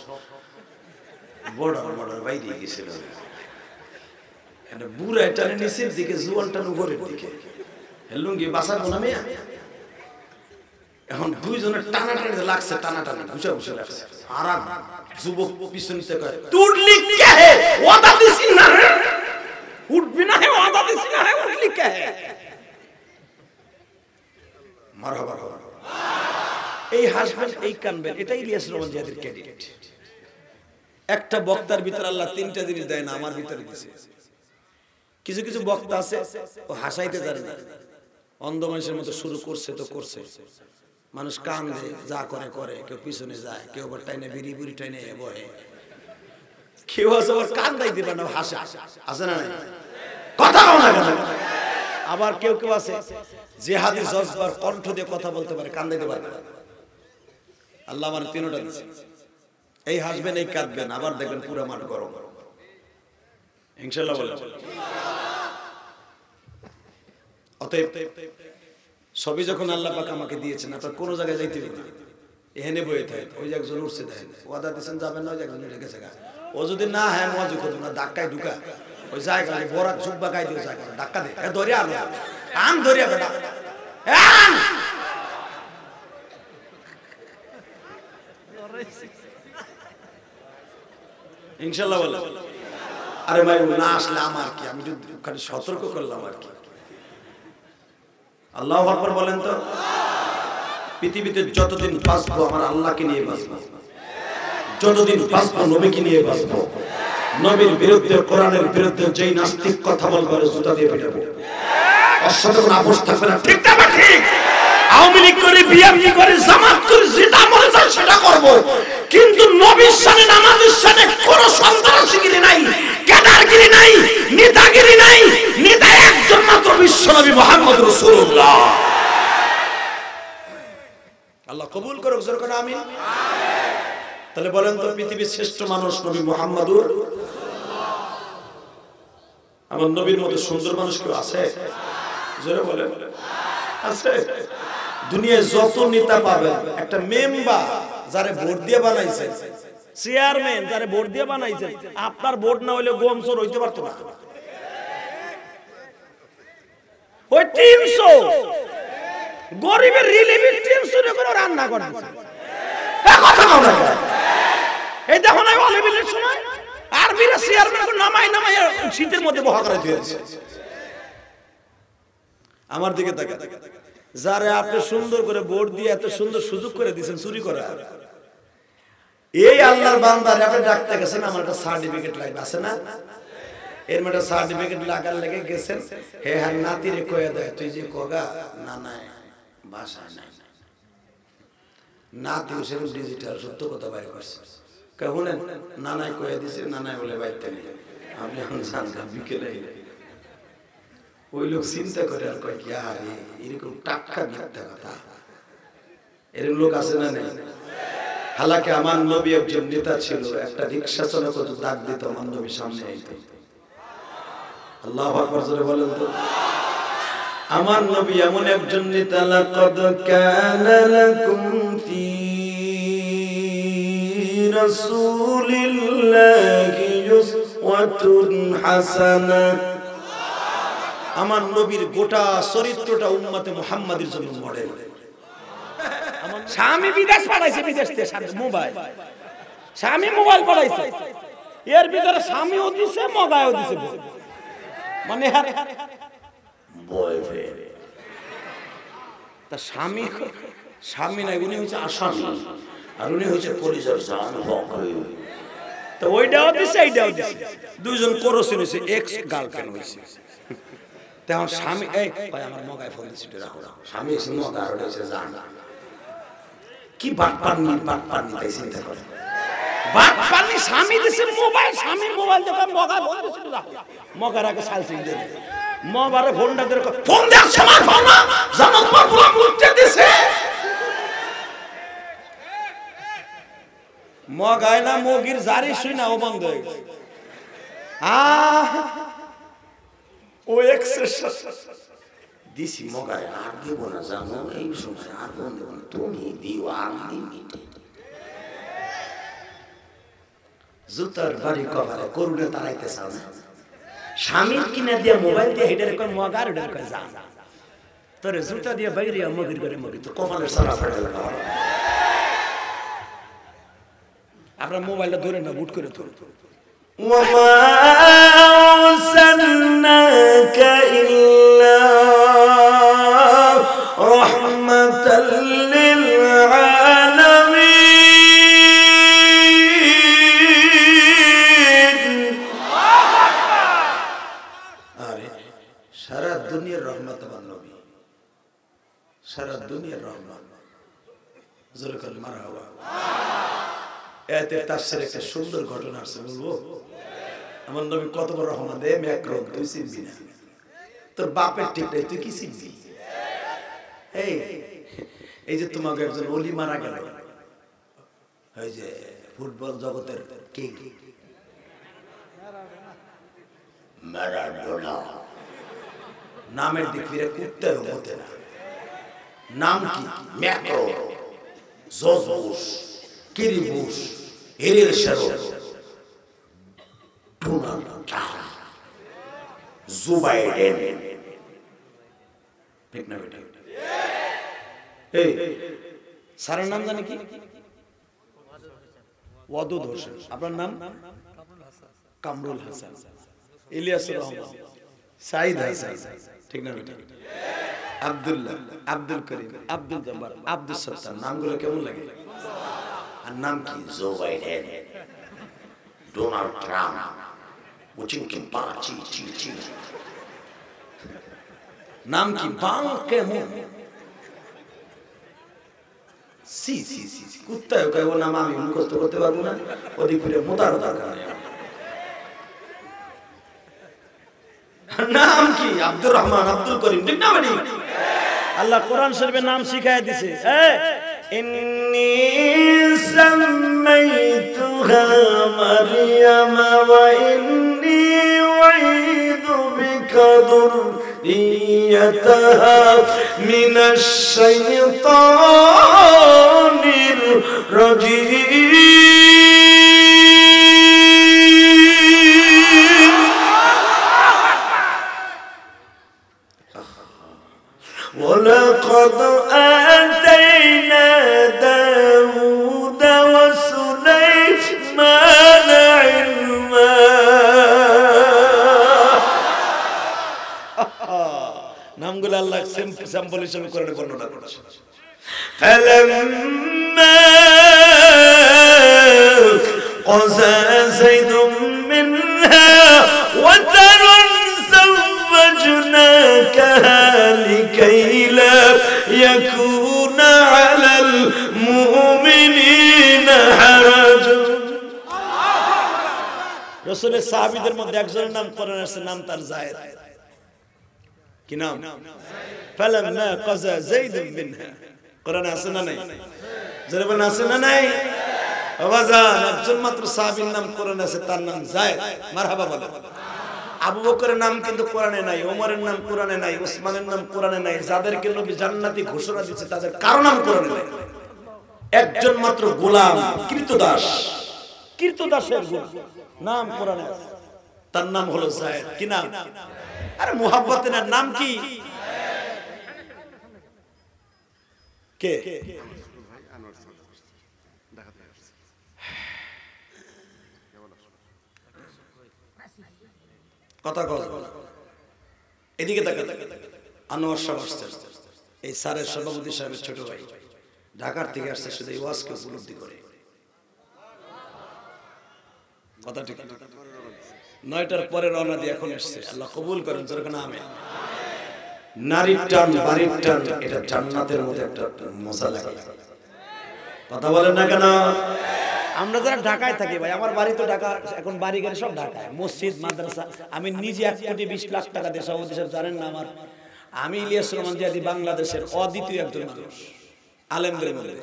বর্ডার বাইরে গেছিল একটা বুড়া টানে নিচের দিকে জুয়ান টান উপরের দিকে লুঙ্গি বাসার বোনা মেয়া এখন দুইজনের টানাটানি লাগছে টানাটানি ঘুষা ঘুষা লাগছে আর যুবক পিছন থেকে কয় তুড়লি কে হে ওয়াদা দিছিস না উঠবি না হে ওয়াদা দিছিস না হে উঠলি কে হে মারহাবা এই হাসবেন এই কানবেন এটাই ইলিয়াস রহমান জিয়াদের ক্রেডিট একটা বক্তার ভিতর আল্লাহ তিনটা জিনিস দেয় না আমার ভিতরে দিয়েছে কিছু কিছু বক্তা আছে ও হাসাইতে জানে না অন্ধ মানুষের মতো শুরু করছে তো করছে মানুষ কান্দে যা করে করে কেউ পিছনে যায় কেউ আবার টাইনে বিড়ি বুড়ি টাইনে বহে কেউ আছে আবার কান্দাই দিবে না হাসে আছে না কথা না আবার কেউ কেউ আছে জিহাদি জজবার কণ্ঠ দিয়ে কথা বলতে পারে কান্দাইতে পারে আল্লাহ আমার তিনটা দিয়েছে এই হাসবেন এই কাঁদবেন আবার দেখবেন পুরো মাঠ গরম ইনশাআল্লাহ বলেন অতএব সবই যখন আল্লাহ পাক আমাকে দিয়েছেন আপনার কোন জায়গায় যাইতে হবে না এখানে বইয়ে থাকে ওই যে একজন উঠছে দেখেন ওয়াদা দিয়েছেন যাবেন না ওই একজন রেখেছে ও যদি না হ্যাঁ মজা করবে না ধাক্কায় ঢুকা ওই জায়গা বড় জুব্বা গাই দিয়ে জায়গা ধাক্কা দে ধরিয়া আনো আন ধরিয়া বেটা ইনশাআল্লাহ বলে আরে ভাই না আসলে আমার কি আমি খালি সতর্ক করলাম আর কি আল্লাহু আকবার বলেন তো পৃথিবীতে যতদিন বাঁচবো আমার আল্লাহকে নিয়ে বাঁচবো যতদিন বাঁচবো নবীকে নিয়ে বাঁচবো নবীর বিরুদ্ধে কোরআনের বিরুদ্ধে যেই নাস্তিক কথা বলবে জুতা দিয়ে পিটাবো অসাধু কোনো আপোষ থাকবে না ঠিক না ঠিক আওয়ামী লীগ করে বিএনপি করে জামাত করে যেটা মনে চায় সেটা করব কিন্তু নবীর শানে নামাজের শানে কোনো সন্ত্রাসীগিরি নাই ক্যাডারগিরি নাই নেতাগিরি নাই নেতা একজন মাত্র বিশ্বনবী মুহাম্মদ রাসূলুল্লাহ আল্লাহ কবুল করুক জোরে করে আমিন তাহলে বলেন তো পৃথিবীর শ্রেষ্ঠ মানুষ নবী মুহাম্মদুর আমার নবীর মতো সুন্দর মানুষ কেউ আছে জোরে বলেন আছে দুনিয়ায় যত নেতা পাবেন একটা মেম্বার যারে ভোট দিয়ে বানাইছেন চেয়ারম্যান যারে ভোট দিয়ে বানাইছেন আপনার ভোট না হইলে গম চোর হইতে পারতো না ওই 300 গরিবের রিলিফের 300 করে রান্না করে এই কথা বলা এই দেখো না অলিভিলের সময় আর্মিরা চেয়ারম্যান নামাই শীতের মধ্যে বহা করে দিয়েছে আমার দিকে তাকা যারে আপনি সুন্দর করে ভোট দিয়ে এত সুন্দর সুযোগ করে দিয়েছেন চুরি করা এই আল্লাহর বান্দারে আপনি ডাকতে গেছেন আমার একটা সার্টিফিকেট লাগবে আছে না এর মধ্যে সার্টিফিকেট লাগার লেগে গেছেন হে হ্যাঁ নাতিরে কয়ে দেয় তুই যে কগা না নাই ভাষা নাই নাতি সেরকম ডিজিটাল সত্য কথা বাইরে করছে কেমন নানাই কয়ে দিছে নানাই বলে বাইতে নেই আপনি এখন জানতাম বিকেলে ওই লোক চিন্তা করে আর কয় কি আরে এরকম টাকা মিথ্যা কথা এরকম লোক আছে না নেই হালাকে আমার নবী একজন নেতা ছিল একটা রিকশা চালক ডাক দিত আমার নবীর সামনে আইতো আল্লাহু আকবার জোরে বলেন তো আমার নবী এমন একজন নেতা লাকাদ কানা লাকুম ফি রাসূলিল্লাহি উসওয়াতুন হাসানাহ আমার নবীর গোটা চরিত্রটা উম্মতে মুহাম্মাদের জন্য মডেল স্বামী বিদেশ পাঠাইছে বিদেশ থেকে মোবাইল স্বামী মোবাইল পাঠাইছে এর ভিতরে স্বামীও দিছে মগায়ও দিছে মানে বয়ফ্রেন্ড তা স্বামী নাই উনি হচ্ছে আসামি আর উনি হচ্ছে পরিচয় জান হক তো ওইটাও দিছে এইটাও দিছে দুইজন করছেন হইছে এক্স গার্লফ্রেন্ড হইছে তখন স্বামী এই ভাই আমার মগায় ফোন দিছে রাখো স্বামী এসে মগা আর হইছে জান কি বাটপানি তাই চিন্তা করে বাটপানি স্বামী দিছে মোবাইল স্বামীর মোবাইল দেখে মগা ফোন দিছে রাখো মগার আগে সালসিং দিয়ে মগারে ফোনটা ধরে ফোন দেওয়ার সময় ফোন না জানো তোমার পুরো মুখতে দিছে মগায় না মগির জারি শুই না ও বন্ধ হয়ে গেছে ও এক্সেস দিছি মগায় আর দেব না জানো এই সময় আর ফোন দেব না তুমি দিও আর জুতার বাড়ি কপালে করুণে তারাইতে চাও না স্বামীর কিনে দিয়ে মোবাইল দিয়ে হেডের কয় মগার হেডের কয় যা তোরে জুতা দিয়ে বাইরে মগির করে মগি তো কপালের সারা ফাটে লাগা আপনার মোবাইলটা ধরে না বুট করে ধরে ওমা আরসালনাকা ইল্লা রাহমাতাল লিল আলামিন আরে সারা দুনিয়ার রহমত নবী সারা দুনিয়ার রহমত জোরে করে মারহাবা এতে তাফসীরে একটা সুন্দর ঘটনা আছে বলবো আমার নবী কত বড় রহমত দে ম্যাক্রো তুই চিনবি না তোর বাপের ঠিক নাই তুই কি চিনবি এই যে তোমাকে একজন ওলি মারা গেল এই যে ফুটবল জগতের কিং ম্যারাডোনা নামের দিক ফিরে কুত্তে হতে না নাম কি ম্যাক্রো জোজবুশ কিরিবুশ এরিল শেরো ডোনাল্ড ট্রাম্প জুবাইডেন ঠিক না বেটা এই সারা নাম জানি কি ওয়াদুদ হোসেন আপনার নাম কামরুল হাসান ইলিয়াসুর রহমান সাইদ হাসান ঠিক না বেটা আব্দুল্লাহ আব্দুল করিম আব্দুল জব্বার আব্দুল সত্তার নামগুলো কেমন লাগে আর নাম কি জো বাইডেন ডোনাল্ড ট্রাম্প উচিনকিন পাচি চি চি নাম কি বাং কে মু সি সি সি কুত্তা কয় ও নাম আমি মুখস্থ করতে পারবো না ওদিক ফিরে মোতার দরকার নেই নাম কি আব্দুর রহমান আব্দুল করিম ঠিক না মানে আল্লাহ কোরআন শরীফের নাম শিখায় দিয়েছে ইন্নী সামাইতুহা মারইয়াম ওয়া ইন্নী উঈদু বিকা যুররিয়াতাহা মিনাশ শাইতানির রাজীম ولقد آتينا داود وسليمان علما নামগুলো আল্লাহ স্যাম্পল হিসেবে কোরআনে বর্ণনা করেছে فلما قضى زيد منها وترا زوجناكها لكي لا يكون على المؤمنين حرج রাসূলের সাহাবীদের মধ্যে একজনের নাম কোরআনে আছে নাম তার যায়েদ কি নাম فلما قضى زيد منها কোরআনে আছে না নাই যারা বলেন আছে না নাই আওয়াজান একজন মাত্র সাহাবীর নাম কোরআনে আছে তার নাম যায়েদ মারহাবা বলেন আবু বকরের নাম কিন্তু কোরআনে নাই ওমরের নাম কোরআনে নাই উসমানের নাম কোরআনে নাই যাদেরকে নবী জান্নাতি ঘোষণা দিয়েছে তাদের কারো নাম কোরআনে নাই একজন মাত্র গোলাম কৃতদাসের নাম কোরআনে আছে তার নাম হলো যায়েদ কি নাম আরে মুহাব্বতের নাম কি কে কথা কথা এদিকে তাকান আনোয়ার সাহেব আসছে এই স্যারের সভাপতি সাহেবের ছোট ভাই ঢাকার থেকে আসছে শুধু এই ওয়াজকে উপলব্ধি করে কথা ঠিক 9টার পরে রওনা দিয়ে এখন আসছে আল্লাহ কবুল করেন যেরকম আমিন নারীর টান বাড়ির টান এটা জান্নাতের মধ্যে একটা মজা লাগে কথা বলেন না কেন আমরা যারা ঢাকায় থাকি ভাই আমার বাড়ি তো ঢাকা এখন বাড়ি গাড়ি সব ঢাকায় মসজিদ মাদ্রাসা আমি নিজে 1,20,00,000 টাকা দিয়ে সভাপতি সাহেব জানেন না আমার আমি ইলিয়াস রহমান জিয়াদি বাংলাদেশের অদ্বিতীয় একজন মানুষ আলেমদের মধ্যে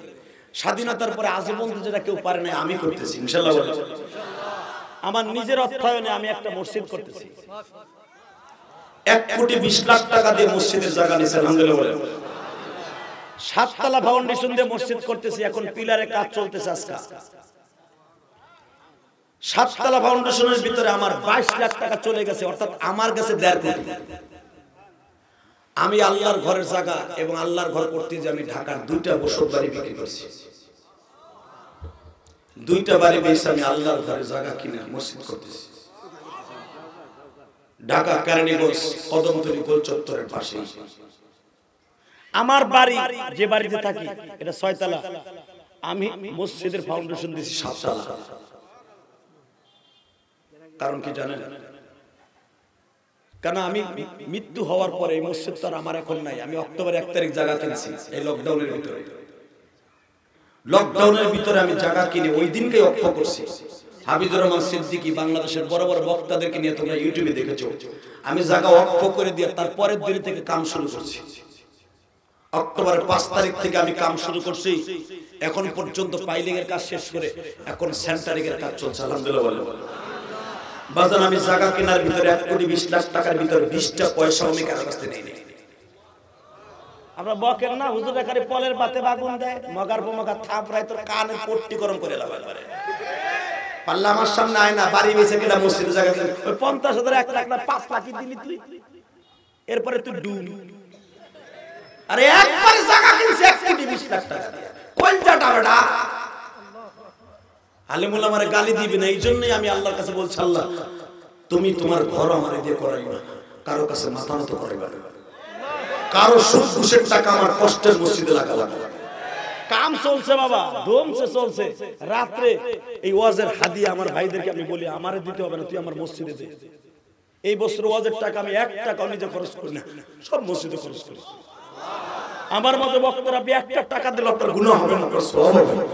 স্বাধীনতার পরে আজ পর্যন্ত যেটা কেউ পারে না আমি করতেছি ইনশাআল্লাহ আমার নিজের অর্থায়নে আমি একটা মসজিদ করতেছি 1,20,00,000 টাকা দিয়ে মসজিদের জায়গা নিয়েছে আলহামদুলিল্লাহ 7 তলা ফাউন্ডেশন দিয়ে মসজিদ করতেছি এখন পিলারে কাজ চলতেছে আজকে সাততলা ফাউন্ডেশনের ভিতরে আমার 22 লাখ টাকা চলে গেছে, অর্থাৎ আমার কাছে 1.5 কোটি। আমি আল্লাহর ঘরের জায়গা এবং আল্লাহর ঘর করতে যে আমি ঢাকার 2টা বসত বাড়ি বিক্রি করছি। 2টা বাড়ি বেশি আমি আল্লাহর ঘরের জায়গা কিনে মসজিদ করতেছি। ঢাকা কেরানীগঞ্জ কদমতলী গোল চত্বরের পাশে আমার বাড়ি, যে বাড়িতে থাকি এটা 6 তলা, আমি মসজিদের ফাউন্ডেশন দিয়েছি 7 তলা। কারণ কি জানেন? কারণ আমি মৃত্যু হওয়ার পরে এই মসজিদ তো আর আমার এখন নাই। আমি অক্টোবর 1 তারিখ জায়গা কিনেছি এই লকডাউনের ভিতরে। লকডাউনের ভিতরে আমি জায়গা কিনে ওই দিনকে অক্ষ করছি। হাবিবুর রহমান সিদ্দিকী বাংলাদেশের বড় বড় বক্তাদেরকে নিয়ে তোমরা ইউটিউবে দেখেছো, আমি জায়গা অক্ষ করে দিয়ে তারপরের দিন থেকে কাম শুরু করছি। অক্টোবরের 5 তারিখ থেকে আমি কাম শুরু করছি, এখন পর্যন্ত পাইলিং এর কাজ শেষ করে এখন সেন্টারিং এর কাজ চলছে। আলহামদুলিল্লাহ। বাজান আমি জায়গা কেনার ভিতরে 1 কোটি 20 লাখ টাকার ভিতরে 20টা পয়সা আমি কারো কাছ থেকে নেই। আমরা বকের না হুজুর এখানে পলের বাতে বাগুন দেয়, মগার মগা থাপড়ায় তোর কানে পট্টি গরম করে লাগায় পারে। পাল্লা আমার সামনে আয় না, বাড়ি বেঁচে কিনা মসজিদের জায়গা ওই 50,000 1 লাখ না 5 লাখ দিলি তুই, এরপরে তুই ডুব। আরে একবারে জায়গা কিনছে 1 কোটি 20 লাখ টাকা দিয়ে, কোনটা বেটা? আলেমুল আমারে গালি দিবে না, এই জন্যই আমি আল্লাহর কাছে বলছি, আল্লাহ তুমি তোমার ঘর আমারে দিয়ে করাইবা, কারো কাছে মাথা নত করাইবা না, কারো সুদ ঘুষের টাকা আমার কষ্টের মসজিদে লাগাবা না। কাম চলছে বাবা, দমছে চলছে। রাতে এই ওয়াজের হাদিয়া আমার ভাইদেরকে আমি বলি, আমারে দিতে হবে না, তুই আমার মসজিদে দে। এই বছর ওয়াজের টাকা আমি 1 টাকাও নিজে খরচ করি না, সব মসজিদে খরচ করি। আমার মতো বক্তারা আপনি 1 টাকা দিলে আপনার গুনাহ হবে না, আপনার সওয়াব হবে।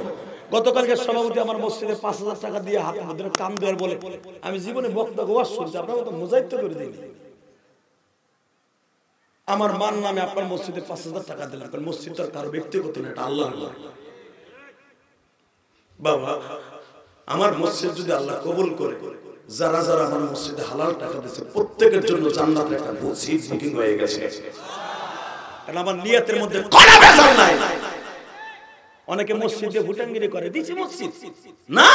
গতকালকে সভাপতি আমার মসজিদে 5,000 টাকা দিয়ে হাত মধ্যে কাম দেওয়ার বলে আমি জীবনে বক্তা ওয়াজ শুনছি, আপনারা তো মুজাহিদ করে দিইনি। আমার মান নামে আপনার মসজিদে 5,000 টাকা দিলেন, কারণ মসজিদ তো কারো ব্যক্তিগত না, এটা আল্লাহর ঘর। বাবা আমার মসজিদ যদি আল্লাহ কবুল করে, যারা যারা আমার মসজিদে হালাল টাকা দিয়েছে প্রত্যেকের জন্য জান্নাতের একটা সিট বুকিং হয়ে গেছে। কারণ আমার নিয়তের মধ্যে কোনো ভেজাল নাই। অনেকে মসজিদে ভুটাঙ্গিরি করে, দিছি মসজিদ না,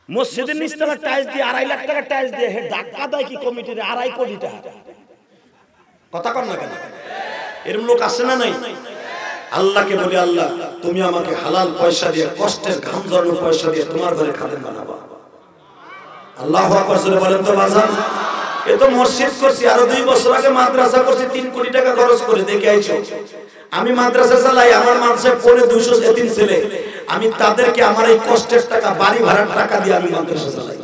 মসজিদের নিচতলা টাইলস দিয়ে 2.5 লাখ টাকা টাইলস দিয়ে হে ধাক্কা দেয় কি কমিটির 2.5 কোটি টাকা। কথা কর না কেন? এরকম লোক আছে না নাই? আল্লাহকে বলি, আল্লাহ তুমি আমাকে হালাল পয়সা দিয়ে, কষ্টের ঘাম ঝরানো পয়সা দিয়ে তোমার ঘরে খাদেম বানাবা। আল্লাহু আকবার বলেন তো বাজান। এ তো মসজিদ করছি, আরো 2 বছর আগে মাদ্রাসা করছি, 3 কোটি টাকা খরচ করে। দেখে আইছো আমি মাদ্রাসা চালাই, আমার মানুষের পড়ে 200 এতিম ছেলে, আমি তাদেরকে আমার এই কষ্টের টাকা, বাড়ি ভাড়ার টাকা দিয়ে আমি মাদ্রাসা চালাই।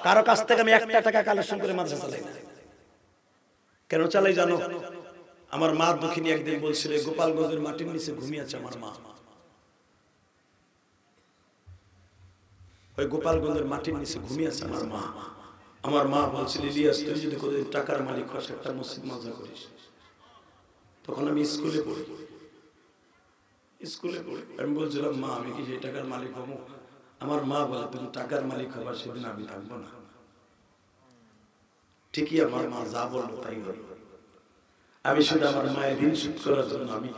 কারো কাছ থেকে আমি 1 টাকা কালেকশন করে মাদ্রাসা চালাই না। কেন চালাই জানো? আমার মা দুঃখিনী একদিন বলছিল, গোপালগঞ্জের মাটির নিচে ঘুমিয়ে আছে আমার মা। ওই গোপালগঞ্জের মাটির নিচে ঘুমিয়ে আছে আমার মা। আমার মা বলছিল, ইলিয়াস তুই যদি কোনোদিন টাকার মালিক হস, একটা মসজিদ মাজা করিস। তখন আমি স্কুলে পড়ি। আমি বলছিলাম, মা আমি কি সেই টাকার মালিক হবো? আমার মা বলে, তুমি টাকার মালিক হবার সেদিন আমি থাকবো না। ঠিকই আমার মা যা বললো তাই হলো। আমি শুধু আমার মায়ের ঋণ শোধ করার জন্য আমি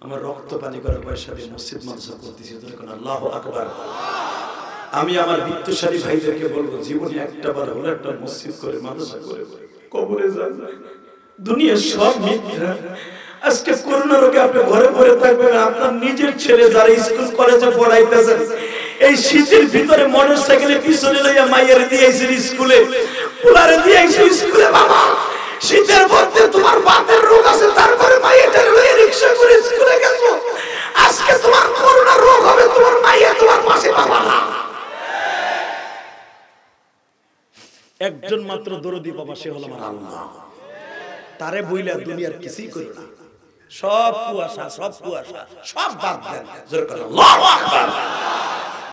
আমার রক্ত পানি করার পয়সা দিয়ে মসজিদ মাদ্রাসা করতেছি। আল্লাহু আকবার। আমি আমার বিত্তশালী ভাইদেরকে বলবো, জীবনে একটা বার হলো একটা মসজিদ করে মাদ্রাসা করে কবরে যান। দুনিয়ার সব মিথ্যা। আজকে করোনা রোগে আপনি ঘরে ঘরে থাকবেন, আপনার নিজের ছেলে যারা স্কুল কলেজে পড়াইতেছেন, এই শীতের ভিতরে মোটরসাইকেলে পিছনে লইয়া মাইয়ারে দিয়েছেন স্কুলে, পুলারে দিয়েছেন স্কুলে। বাবা শীতের মধ্যে তোমার বাতের রোগ আছে, তারপরে মাইয়াটারে লইয়া রিকশা করে স্কুলে গেছো। আজকে তোমার করোনা রোগ হবে, তোমার মাইয়া তোমার পাশে পাবা না। একজন মাত্র দরদি বাবা, সে হলো আমার আল্লাহ। তারে বইলা দুনিয়ার কিছুই করো না, সব কুয়াশা, সব কুয়াশা, সব বাদ দেন। আল্লাহু আকবার।